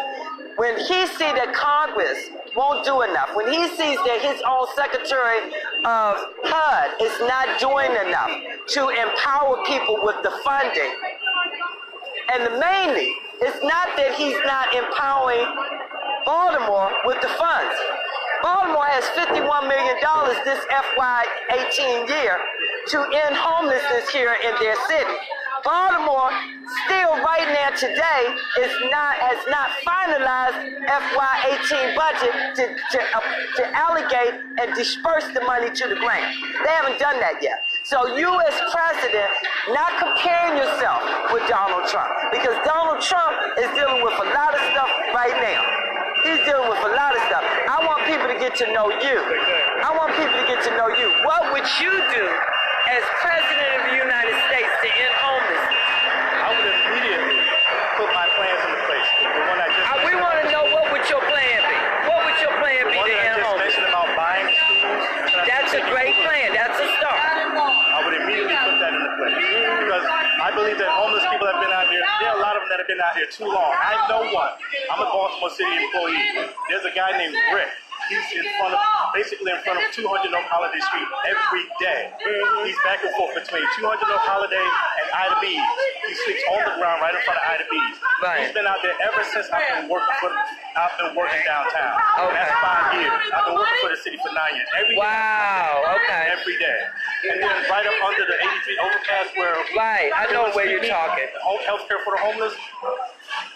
when he sees that Congress won't do enough, when he sees that his own Secretary of HUD is not doing enough to empower people with the funding, and mainly, it's not that he's not empowering Baltimore with the funds. Baltimore has $51 million this FY18 year to end homelessness here in their city. Baltimore still right now today has not finalized FY18 budget to allocate and disperse the money to the grant. They haven't done that yet. So you as president, not comparing yourself with Donald Trump, because Donald Trump is dealing with a lot of stuff right now. He's dealing with a lot of stuff. I want people to get to know you. I want people to get to know you. What would you do as president of the United States to end homelessness? I would immediately put my plans into place. The one I just We want to know, what would your plan be? What would your plan be to end homelessness? mentioned about buying schools. That's a great plan. That's a start. I would immediately put that into place. Because I believe that homeless people have been out here, there are a lot of them that have been out here too long. I know one. I'm a Baltimore City employee. There's a guy named Rick. He's basically in front of 200 North Holiday Street every day. He's back and forth between 200 North Holiday and Ida B's. He sleeps on the ground right in front of Ida B's. Right. He's been out there ever since I've been working downtown. Okay. That's 5 years. I've been working for the city for 9 years. Every day. Wow. Okay. Every day. And then right up under the 83 overpass where... Right. I know where you're talking. Healthcare for the homeless.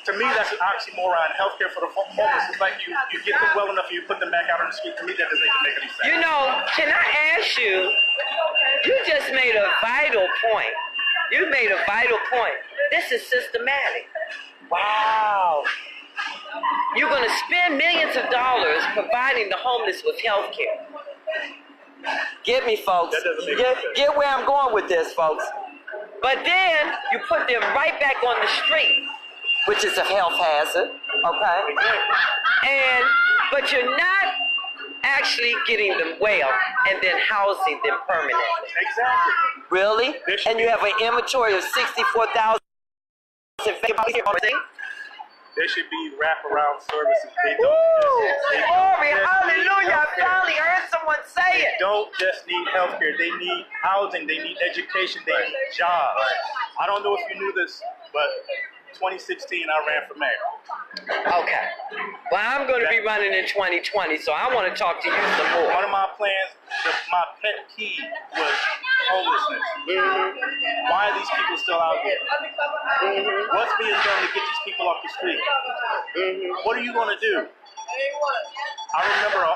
To me, that's an oxymoron. Healthcare for the homeless is like you get them well enough and you put them back out on the street. To me, that doesn't even make any sense. You know, can I ask you, you just made a vital point. You made a vital point. This is systematic. Wow. you're going to spend millions of dollars providing the homeless with health care. Get me, folks. That doesn't make sense. Get where I'm going with this, folks. But then you put them right back on the street, which is a health hazard, okay? But you're not actually getting them well and then housing them permanently. Exactly. Really? And you have an inventory of 64,000. There should be wraparound services. They don't Glory, just hallelujah. I finally heard someone say They it. don't just need healthcare. They need housing. They need education. They need jobs. I don't know if you knew this, but 2016 I ran for mayor. Okay. Well, I'm going to be running in 2020, so I want to talk to you some more. One of my plans, my pet peeve was homelessness. Why are these people still out here? What's being done to get these people off the street? What are you going to do? I remember a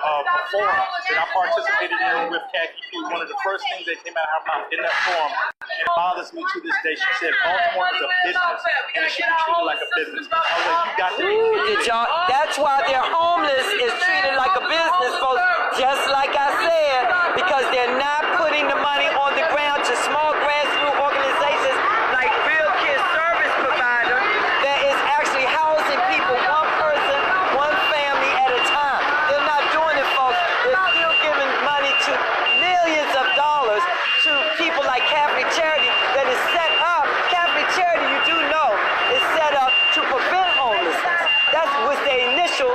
forum that I participated in with Kathy Pugh. One of the first things that came out of her mouth in that forum, and it bothers me to this day, she said Baltimore is a business and it should be treated like a business. I was like, you got to That's why their homeless is treated like a business, folks. Just like I said, because they're not putting the money on the ground to small grassroots organizations like Real Kids Service Provider that is actually housing people one person, one family at a time. They're not doing it, folks. They're still giving money to millions of dollars to people like Catholic Charity that is set up. Catholic Charity, you do know, is set up to prevent homelessness. That was their initial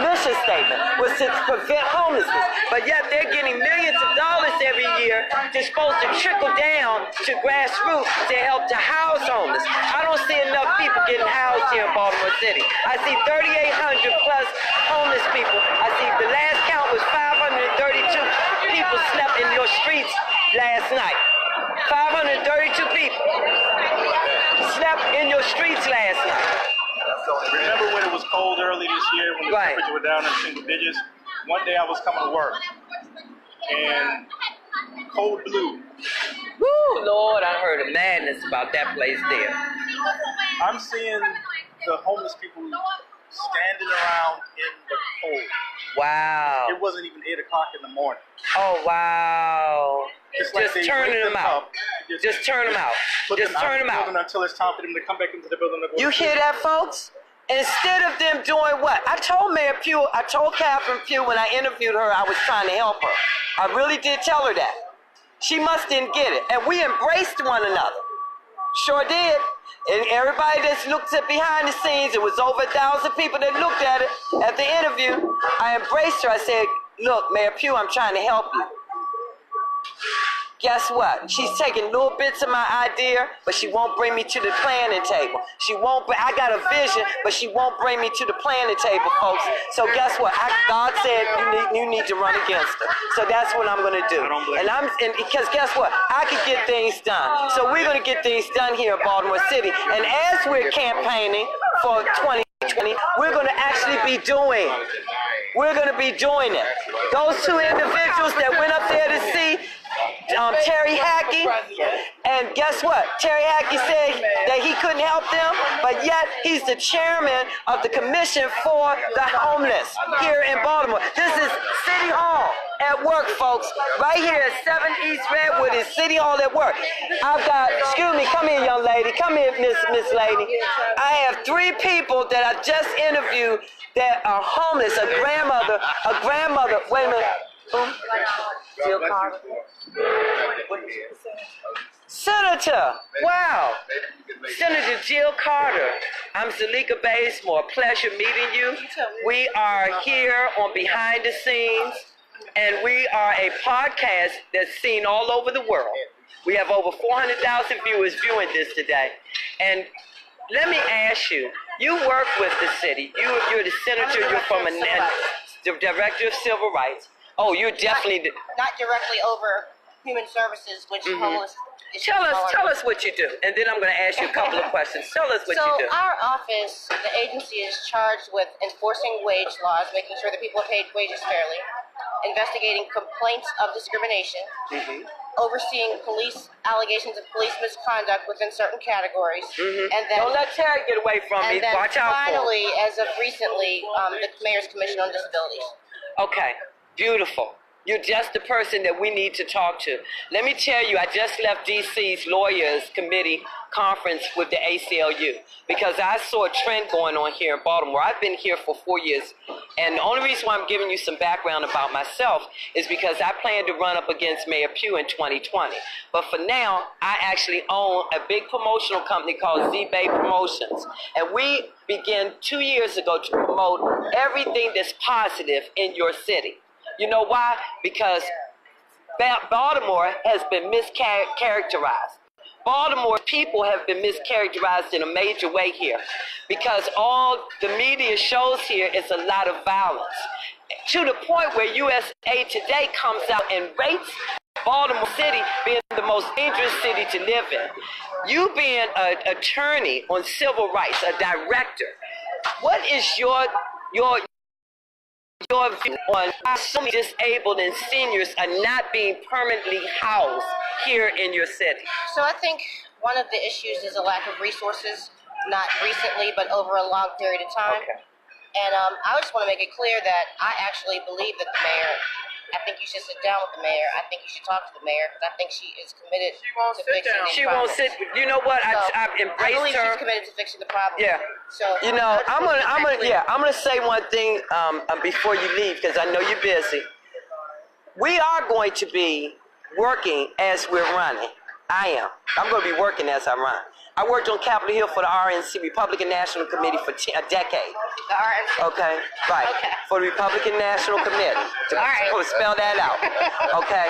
mission statement, was to prevent homelessness. But yet they're getting millions of dollars every year that's supposed to trickle down to grassroots to help to house homeless. I don't see enough people getting housed here in Baltimore City. I see 3,800 plus homeless people. I see the last count was 532 people slept in your streets last night. 532 people slept in your streets last night. Remember when it was cold early this year when the temperature was down in single digits? One day I was coming to work and cold blue. Woo, Lord, I heard a madness about that place there. I'm seeing the homeless people standing around in the cold. Wow. It wasn't even 8 o'clock in the morning. Oh, wow. It's Just like turning them out. Just turn them out. Just turn them out. Until it's time for them to come back into the building. You hear that, folks? Instead of them doing what? I told Mayor Pugh, I told Catherine Pugh when I interviewed her I was trying to help her. I really did tell her that. She must didn't get it. And we embraced one another. Sure did. And everybody that's looked at behind the scenes, it was over 1,000 people that looked at it at the interview. I embraced her. I said, look, Mayor Pugh, I'm trying to help you. Guess what? She's taking little bits of my idea, but she won't bring me to the planning table. She won't. I got a vision, but she won't bring me to the planning table, folks. So guess what? God said you need to run against her. So that's what I'm going to do. And because guess what? I can get things done. So we're going to get things done here in Baltimore City. And as we're campaigning for 2020, we're going to actually be doing. We're going to be doing it. Those two individuals that went up there to see Terry Hackey, and guess what? Terry Hackey said that he couldn't help them, but yet he's the chairman of the Commission for the Homeless here in Baltimore. This is City Hall at work, folks. Right here at 7 East Redwood is City Hall at work. I've got, excuse me, come here, young lady. Come here, Miss Lady. I have 3 people that I just interviewed that are homeless. A grandmother, wait a minute. Jill Carter. Senator, wow. Senator Jill Carter. I'm Zulieka Baysmore. Pleasure meeting you. We are here on Behind the Scenes, and we are a podcast that's seen all over the world. We have over 400,000 viewers viewing this today. And let me ask you, you work with the city. You're the senator. You're from the director of civil rights. Oh, you're definitely not directly over human services, which homeless. Tell us what you do, and then I'm going to ask you a couple of questions. Tell us what you do. So our office, the agency, is charged with enforcing wage laws, making sure that people are paid wages fairly, investigating complaints of discrimination, overseeing police allegations of police misconduct within certain categories. And then Don't let Terry get away from me. and then Watch out for him. finally, as of recently, the Mayor's Commission on Disabilities. Okay, beautiful. You're just the person that we need to talk to. Let me tell you, I just left DC's Lawyers Committee conference with the ACLU because I saw a trend going on here in Baltimore. I've been here for 4 years, and the only reason why I'm giving you some background about myself is because I plan to run up against Mayor Pugh in 2020. But for now, I actually own a big promotional company called Z-Bay Promotions, and we began 2 years ago to promote everything that's positive in your city. You know why? Because Baltimore has been mischaracterized. Baltimore people have been mischaracterized in a major way here because all the media shows here is a lot of violence, to the point where USA Today comes out and rates Baltimore City being the most dangerous city to live in. You being an attorney on civil rights, a director, what is your view on why so many disabled and seniors are not being permanently housed here in your city? So I think one of the issues is a lack of resources, not recently, but over a long period of time. Okay. And I just want to make it clear that I actually believe that the mayor, I think you should sit down with the mayor. I think you should talk to the mayor because I think she is committed to fixing these She won't problems. sit. You know what? So, I've I embraced believe her. she's committed to fixing the problem. Yeah. So You know, I just I'm want to make that gonna clear. say one thing before you leave because I know you're busy. We are going to be working as we're running. I am. I'm going to be working as I run. I worked on Capitol Hill for the RNC, Republican National Committee, for a decade. The RNC. Okay, right. Okay. For the Republican National Committee. To All right. spell that out. Okay.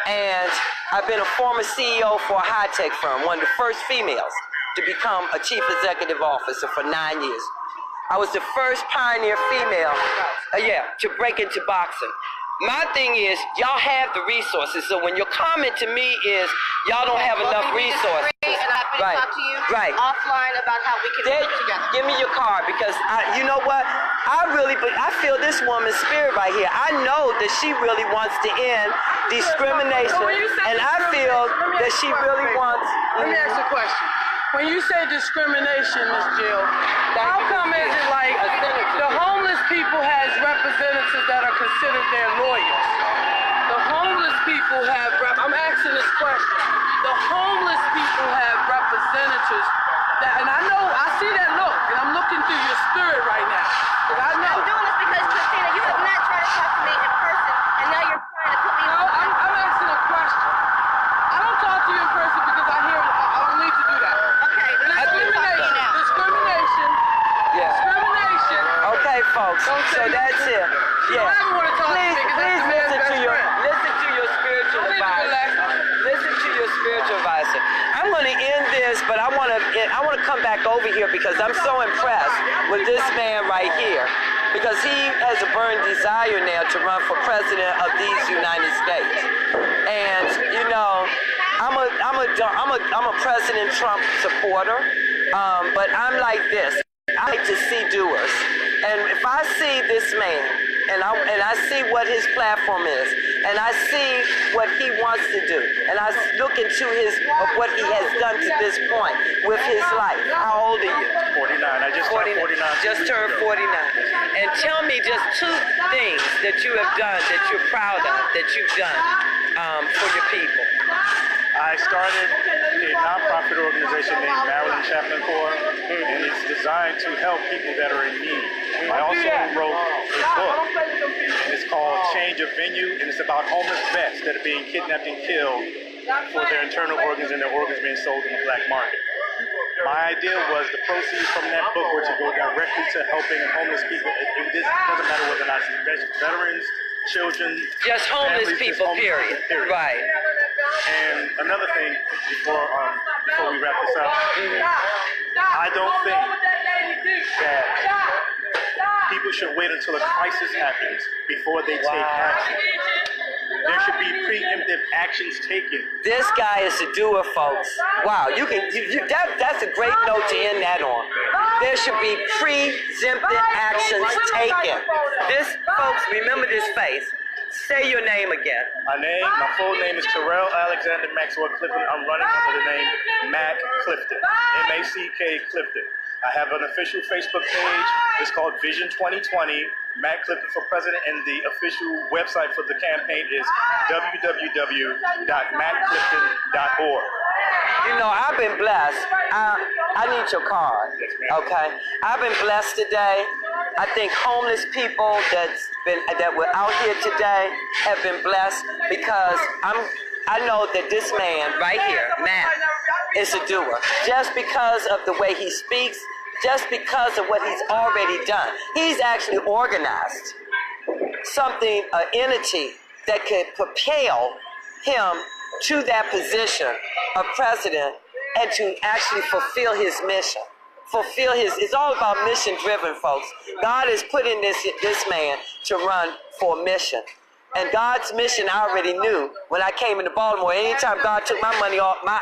And I've been a former CEO for a high-tech firm, one of the first females to become a chief executive officer for 9 years. I was the first pioneer female, to break into boxing. My thing is, y'all have the resources. So when your comment to me is, y'all don't have enough resources. And I'm happy to Right. talk to you Right. offline about how we can work together. Give me your card because you know what? I feel this woman's spirit right here. I know that she really wants to end discrimination, and I feel that she really wants. Let me ask you a question. When you say discrimination, Ms. Jill, how come is it like the homeless people has representatives that are considered their lawyers? The homeless people have, I'm asking this question. The homeless people have representatives that, and I know, I see that look, and I'm looking through your spirit right now. Because I know. I'm doing this because, Christina, you have not tried to talk to me in person, and now you're trying to put me No, on. I'm asking a question. I don't talk to you in person because I don't need to do that. Okay, then I'm going to talk to you now. Discrimination. Yeah. Discrimination. Okay, folks. So that's it. Yeah. I don't want to talk to me because Please that's the man's best friend. listen to your spiritual advisor. Listen to your spiritual advisor. I'm going to end this, but I want to come back over here because I'm so impressed with this man right here, because he has a burning desire now to run for president of these United States. And you know, I'm a President Trump supporter, but I'm like this. I like to see doers, and if I see this man, and I see what his platform is, and I see what he wants to do, and I look into what he has done to this point with his life. How old are you? 49. I just turned 49. Just turned 49. And tell me just two things that you have done that you're proud of that you've done for your people. I started a nonprofit organization named Maryland Chaplain Corps, and it's designed to help people that are in need. I also wrote a book, and it's called Change of Venue, and it's about homeless vets that are being kidnapped and killed for their internal organs and their organs being sold in the black market. My idea was the proceeds from that book were to go directly to helping homeless people. This doesn't matter whether or not it's veterans, children, Just homeless families, just people, homeless period. Right. And another thing, before we wrap this up, I don't think that people should wait until a crisis happens before they take action. There should be preemptive actions taken. This guy is a doer, folks. Wow, that's a great note to end that on. There should be preemptive actions taken. This, folks, remember this face. Say your name again. My full name is Terrell Alexander Maxwell Clifton. I'm running under the name Mac Clifton, M-A-C-K Clifton. I have an official Facebook page. It's called Vision 2020, Mac Clifton for President, and the official website for the campaign is www.macclifton.org. You know, I've been blessed. I need your card, okay? I've been blessed today. I think homeless people that were out here today have been blessed because I know that this man right here, Matt, is a doer. Just because of the way he speaks, just because of what he's already done. He's actually organized something, an entity that could propel him to that position of president and to actually fulfill his mission. It's all about mission driven, folks. God is putting this man to run for a mission. And God's mission I already knew when I came into Baltimore. Anytime God took my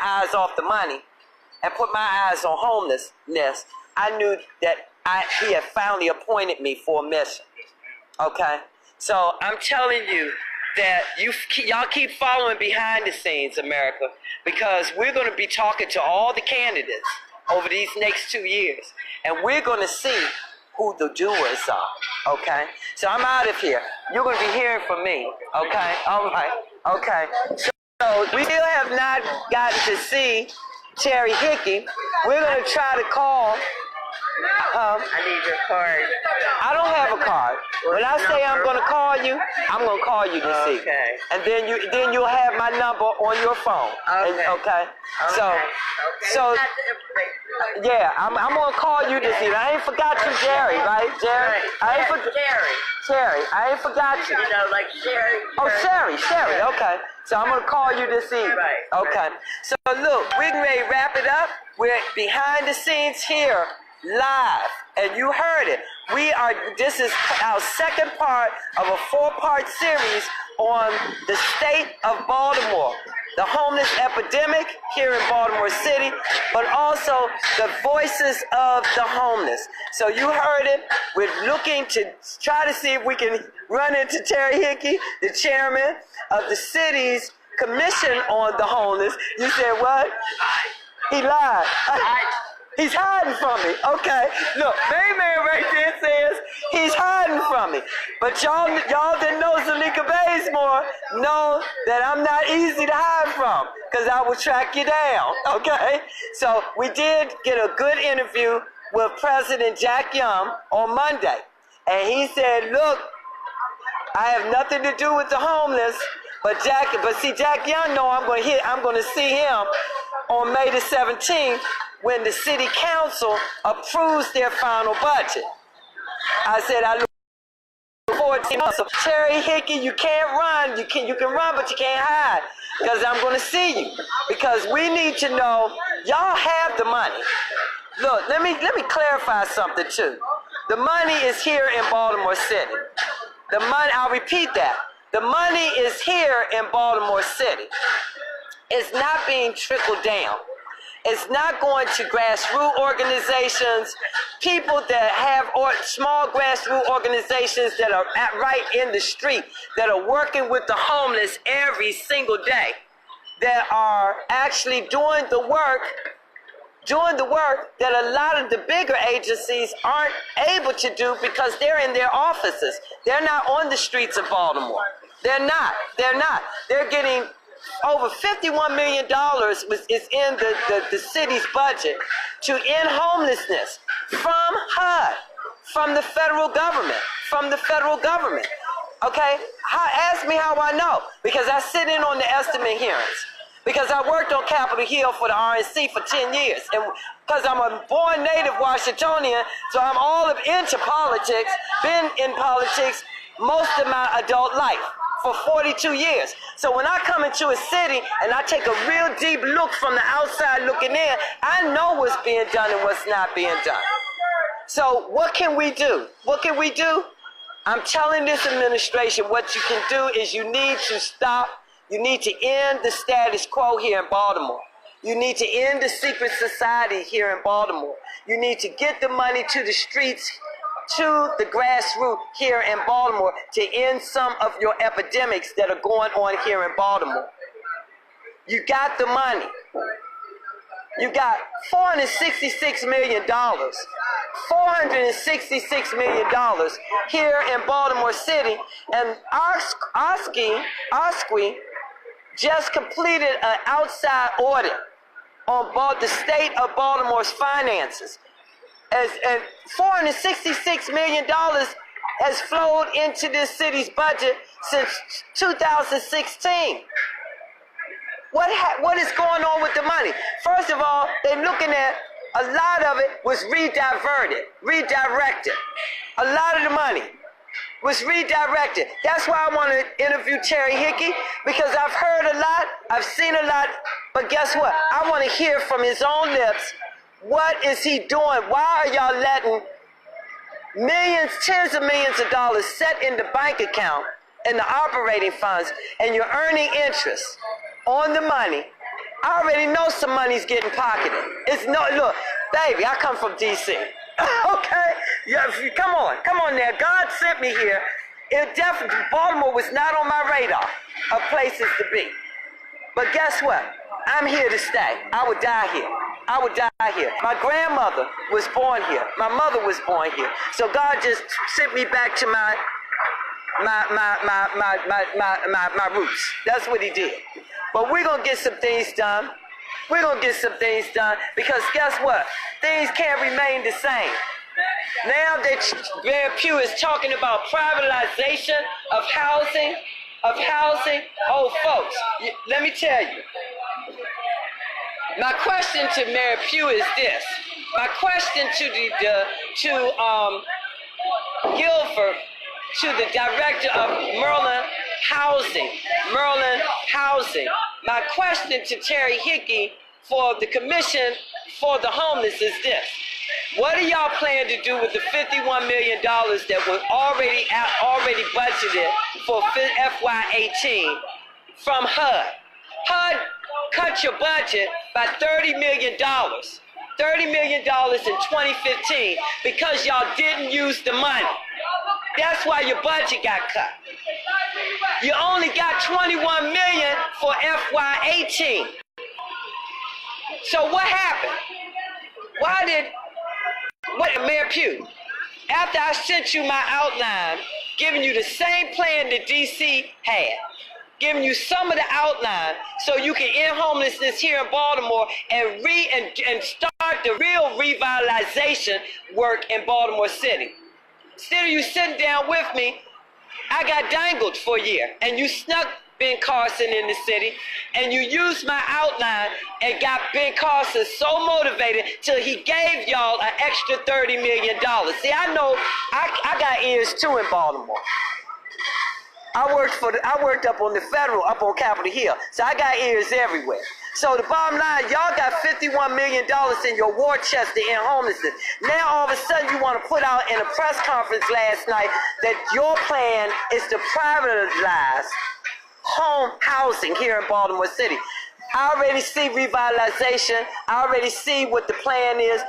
eyes off the money and put my eyes on homelessness, I knew that he had finally appointed me for a mission. Okay? So I'm telling you that y'all keep following behind the scenes, America, because we're going to be talking to all the candidates over these next 2 years, and we're going to see who the doers are, okay? So I'm out of here. You're going to be hearing from me, okay? All right, okay. So we still have not gotten to see Terry Hickey. We're going to try to call. I need your card. I don't have a card. When I say I'm going to call you, I'm going to call you this evening. And then you'll have my number on your phone. Okay. So yeah, I'm going to call you this evening. I ain't forgot you, Jerry, right? Jerry? Jerry, I ain't forgot you. You know, like Sherry. Oh, Sherry, okay. So I'm going to call you this evening. Right. Okay. So look, we're ready to wrap it up. We're behind the scenes here, live, and you heard it. This is our second part of a 4-part series on the state of Baltimore, the homeless epidemic here in Baltimore City, but also the voices of the homeless. So you heard it. We're looking to try to see if we can run into Terry Hickey, the chairman of the city's commission on the homeless. You said what? He lied. He's hiding from me. Okay. Look, main man right there says he's hiding from me. But y'all that know Zulieka Baysmore know that I'm not easy to hide from because I will track you down. Okay. So we did get a good interview with President Jack Young on Monday. And he said, look, I have nothing to do with the homeless, but Jack Young know I'm going to see him on May the 17th when the city council approves their final budget. I said, I look forward to it. So Terry Hickey, you can't run. You can run, but you can't hide because I'm going to see you because we need to know y'all have the money. Look, let me clarify something too. The money is here in Baltimore City. The money, I'll repeat that. The money is here in Baltimore City. It's not being trickled down. It's not going to grassroots organizations, people that have small grassroots organizations that are right in the street, that are working with the homeless every single day, that are actually doing the work that a lot of the bigger agencies aren't able to do because they're in their offices. They're not on the streets of Baltimore. They're not. They're getting over $51 million is in the city's budget to end homelessness from HUD, from the federal government. Okay? Ask me how I know. Because I sit in on the estimate hearings. Because I worked on Capitol Hill for the RNC for 10 years. And because I'm a born native Washingtonian, so I'm all into politics, been in politics most of my adult life. For 42 years. So when I come into a city and I take a real deep look from the outside looking in, I know what's being done and what's not being done. So what can we do? I'm telling this administration what you can do is you need to end the status quo here in Baltimore. You need to end the secret society here in Baltimore. You need to get the money to the streets to the grassroots here in Baltimore to end some of your epidemics that are going on here in Baltimore. You got the money. You got $466 million. $466 million here in Baltimore City. And OSCE just completed an outside audit on the state of Baltimore's finances. And $466 million has flowed into this city's budget since 2016. What is going on with the money? First of all, they're looking at a lot of it was redirected. A lot of the money was redirected. That's why I want to interview Terry Hickey, because I've heard a lot, I've seen a lot, but guess what? I want to hear from his own lips. What is he doing? Why are y'all letting millions, tens of millions of dollars set in the bank account, in the operating funds, and you're earning interest on the money? I already know some money's getting pocketed. Look, baby, I come from D.C. Okay? Yeah, come on now. God sent me here. Baltimore was not on my radar of places to be. But guess what? I'm here to stay. I would die here. My grandmother was born here. My mother was born here. So God just sent me back to my roots. That's what he did. But we're going to get some things done. Because guess what? Things can't remain the same. Now that Mayor Pugh is talking about privatization of housing. Oh, folks, let me tell you. My question to Mayor Pugh is this. My question to Guilford, to the director of Merlin Housing. My question to Terry Hickey for the Commission for the Homeless is this. What do y'all plan to do with the $51 million that was already budgeted for FY18 from HUD? HUD cut your budget by $30 million. $30 million in 2015 because y'all didn't use the money. That's why your budget got cut. You only got $21 million for FY18. So what happened? Mayor Pugh, after I sent you my outline, giving you the same plan that DC had, giving you some of the outline so you can end homelessness here in Baltimore and start the real revitalization work in Baltimore City. Instead of you sitting down with me, I got dangled for a year, and you snuck Ben Carson in the city, and you used my outline and got Ben Carson so motivated till he gave y'all an extra $30 million. See, I know I got ears too in Baltimore. I worked up on the Federal, up on Capitol Hill, so I got ears everywhere. So the bottom line, y'all got $51 million in your war chest to end homelessness. Now all of a sudden you want to put out in a press conference last night that your plan is to privatize home housing here in Baltimore City. I already see revitalization. I already see what the plan is.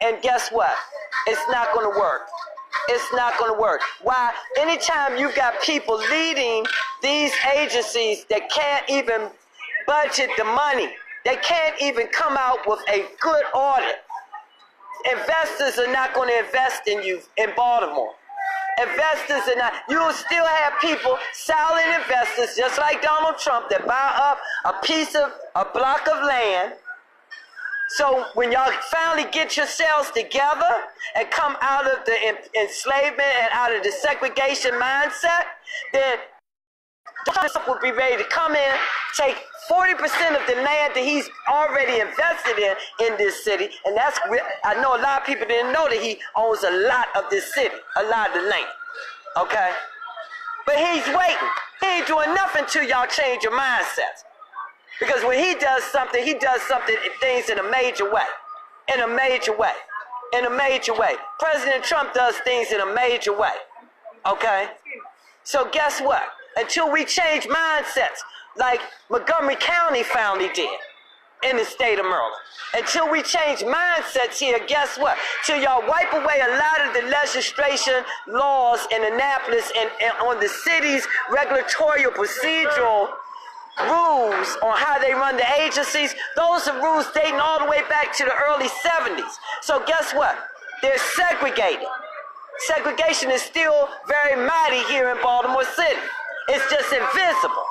And guess what? It's not going to work. It's not going to work. Why? Anytime you've got people leading these agencies that can't even budget the money, they can't even come out with a good audit. Investors are not going to invest in you in Baltimore. Investors are not. You will still have people, silent investors, just like Donald Trump, that buy up a block of land. So when y'all finally get yourselves together and come out of the enslavement and out of the segregation mindset, then Trump will be ready to come in, take 40% of the land that he's already invested in this city, and I know a lot of people didn't know that he owns a lot of this city, a lot of the land, okay? But he's waiting. He ain't doing nothing till y'all change your mindsets. Because when he does something things in a major way. President Trump does things in a major way, okay? So guess what? Until we change mindsets, like Montgomery County finally did. in the state of Maryland. Until we change mindsets here, guess what? Till y'all wipe away a lot of the legislation laws in Annapolis and on the city's regulatory procedural rules on how they run the agencies, those are rules dating all the way back to the early 70s. So guess what? They're segregated. Segregation is still very mighty here in Baltimore City. It's just invisible.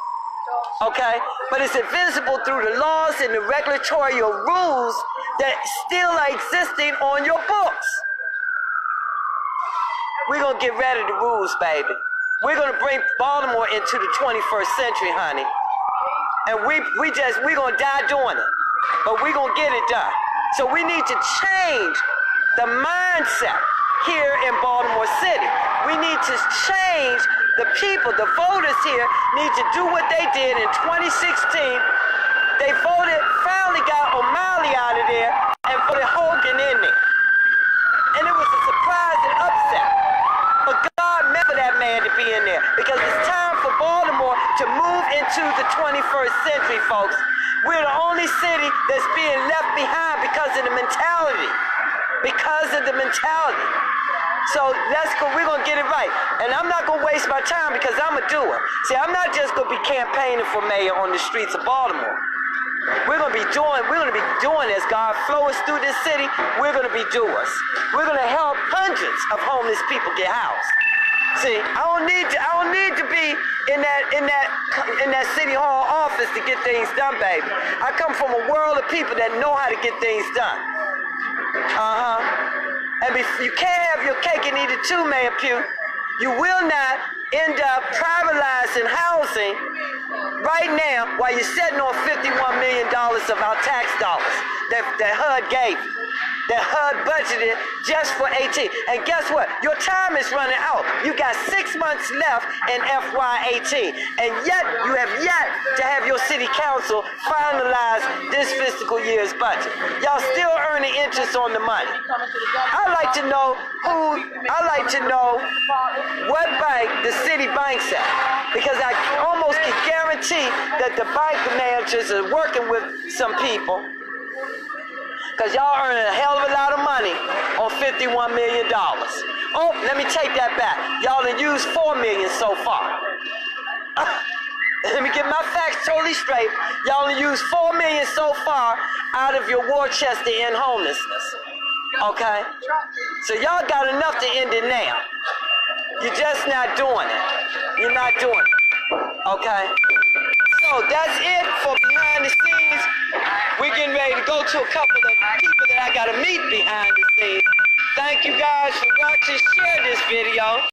Okay? But it's invisible through the laws and the regulatory rules that still are existing on your books. We're going to get rid of the rules, baby. We're going to bring Baltimore into the 21st century, honey. And we're going to die doing it. But we're going to get it done. So we need to change the mindset here in Baltimore City. We need to change the people, the voters here need to do what they did in 2016. They voted, finally got O'Malley out of there and voted Hogan in there. And it was a surprise and upset. But God meant for that man to be in there because it's time for Baltimore to move into the 21st century, folks. We're the only city that's being left behind because of the mentality. Because of the mentality. So let's go, we're going to get it right. And I'm not going to waste my time because I'm a doer. See, I'm not just going to be campaigning for mayor on the streets of Baltimore. We're going to be doing as God flows through this city. We're going to be doers. We're going to help hundreds of homeless people get housed. See, I don't need to be in that city hall office to get things done, baby. I come from a world of people that know how to get things done. And you can't have your cake and eat it too, Mayor Pugh. You will not end up privatizing housing right now while you're sitting on $51 million of our tax dollars that HUD gave you. That HUD budgeted just for 18. And guess what? Your time is running out. You got 6 months left in FY18. And yet, you have yet to have your city council finalize this fiscal year's budget. Y'all still earning interest on the money. I'd like to know what bank the city banks at. Because I almost can guarantee that the bank managers are working with some people. Because y'all earning a hell of a lot of money on $51 million. Oh, let me take that back. Y'all done used $4 million so far. Let me get my facts totally straight. Y'all done used $4 million so far out of your war chest to end homelessness. Okay? So y'all got enough to end it now. You're just not doing it. You're not doing it. Okay? So that's it for behind the scenes. We're getting ready to go to a couple of people that I got to meet behind the scenes. Thank you guys for watching. Share this video.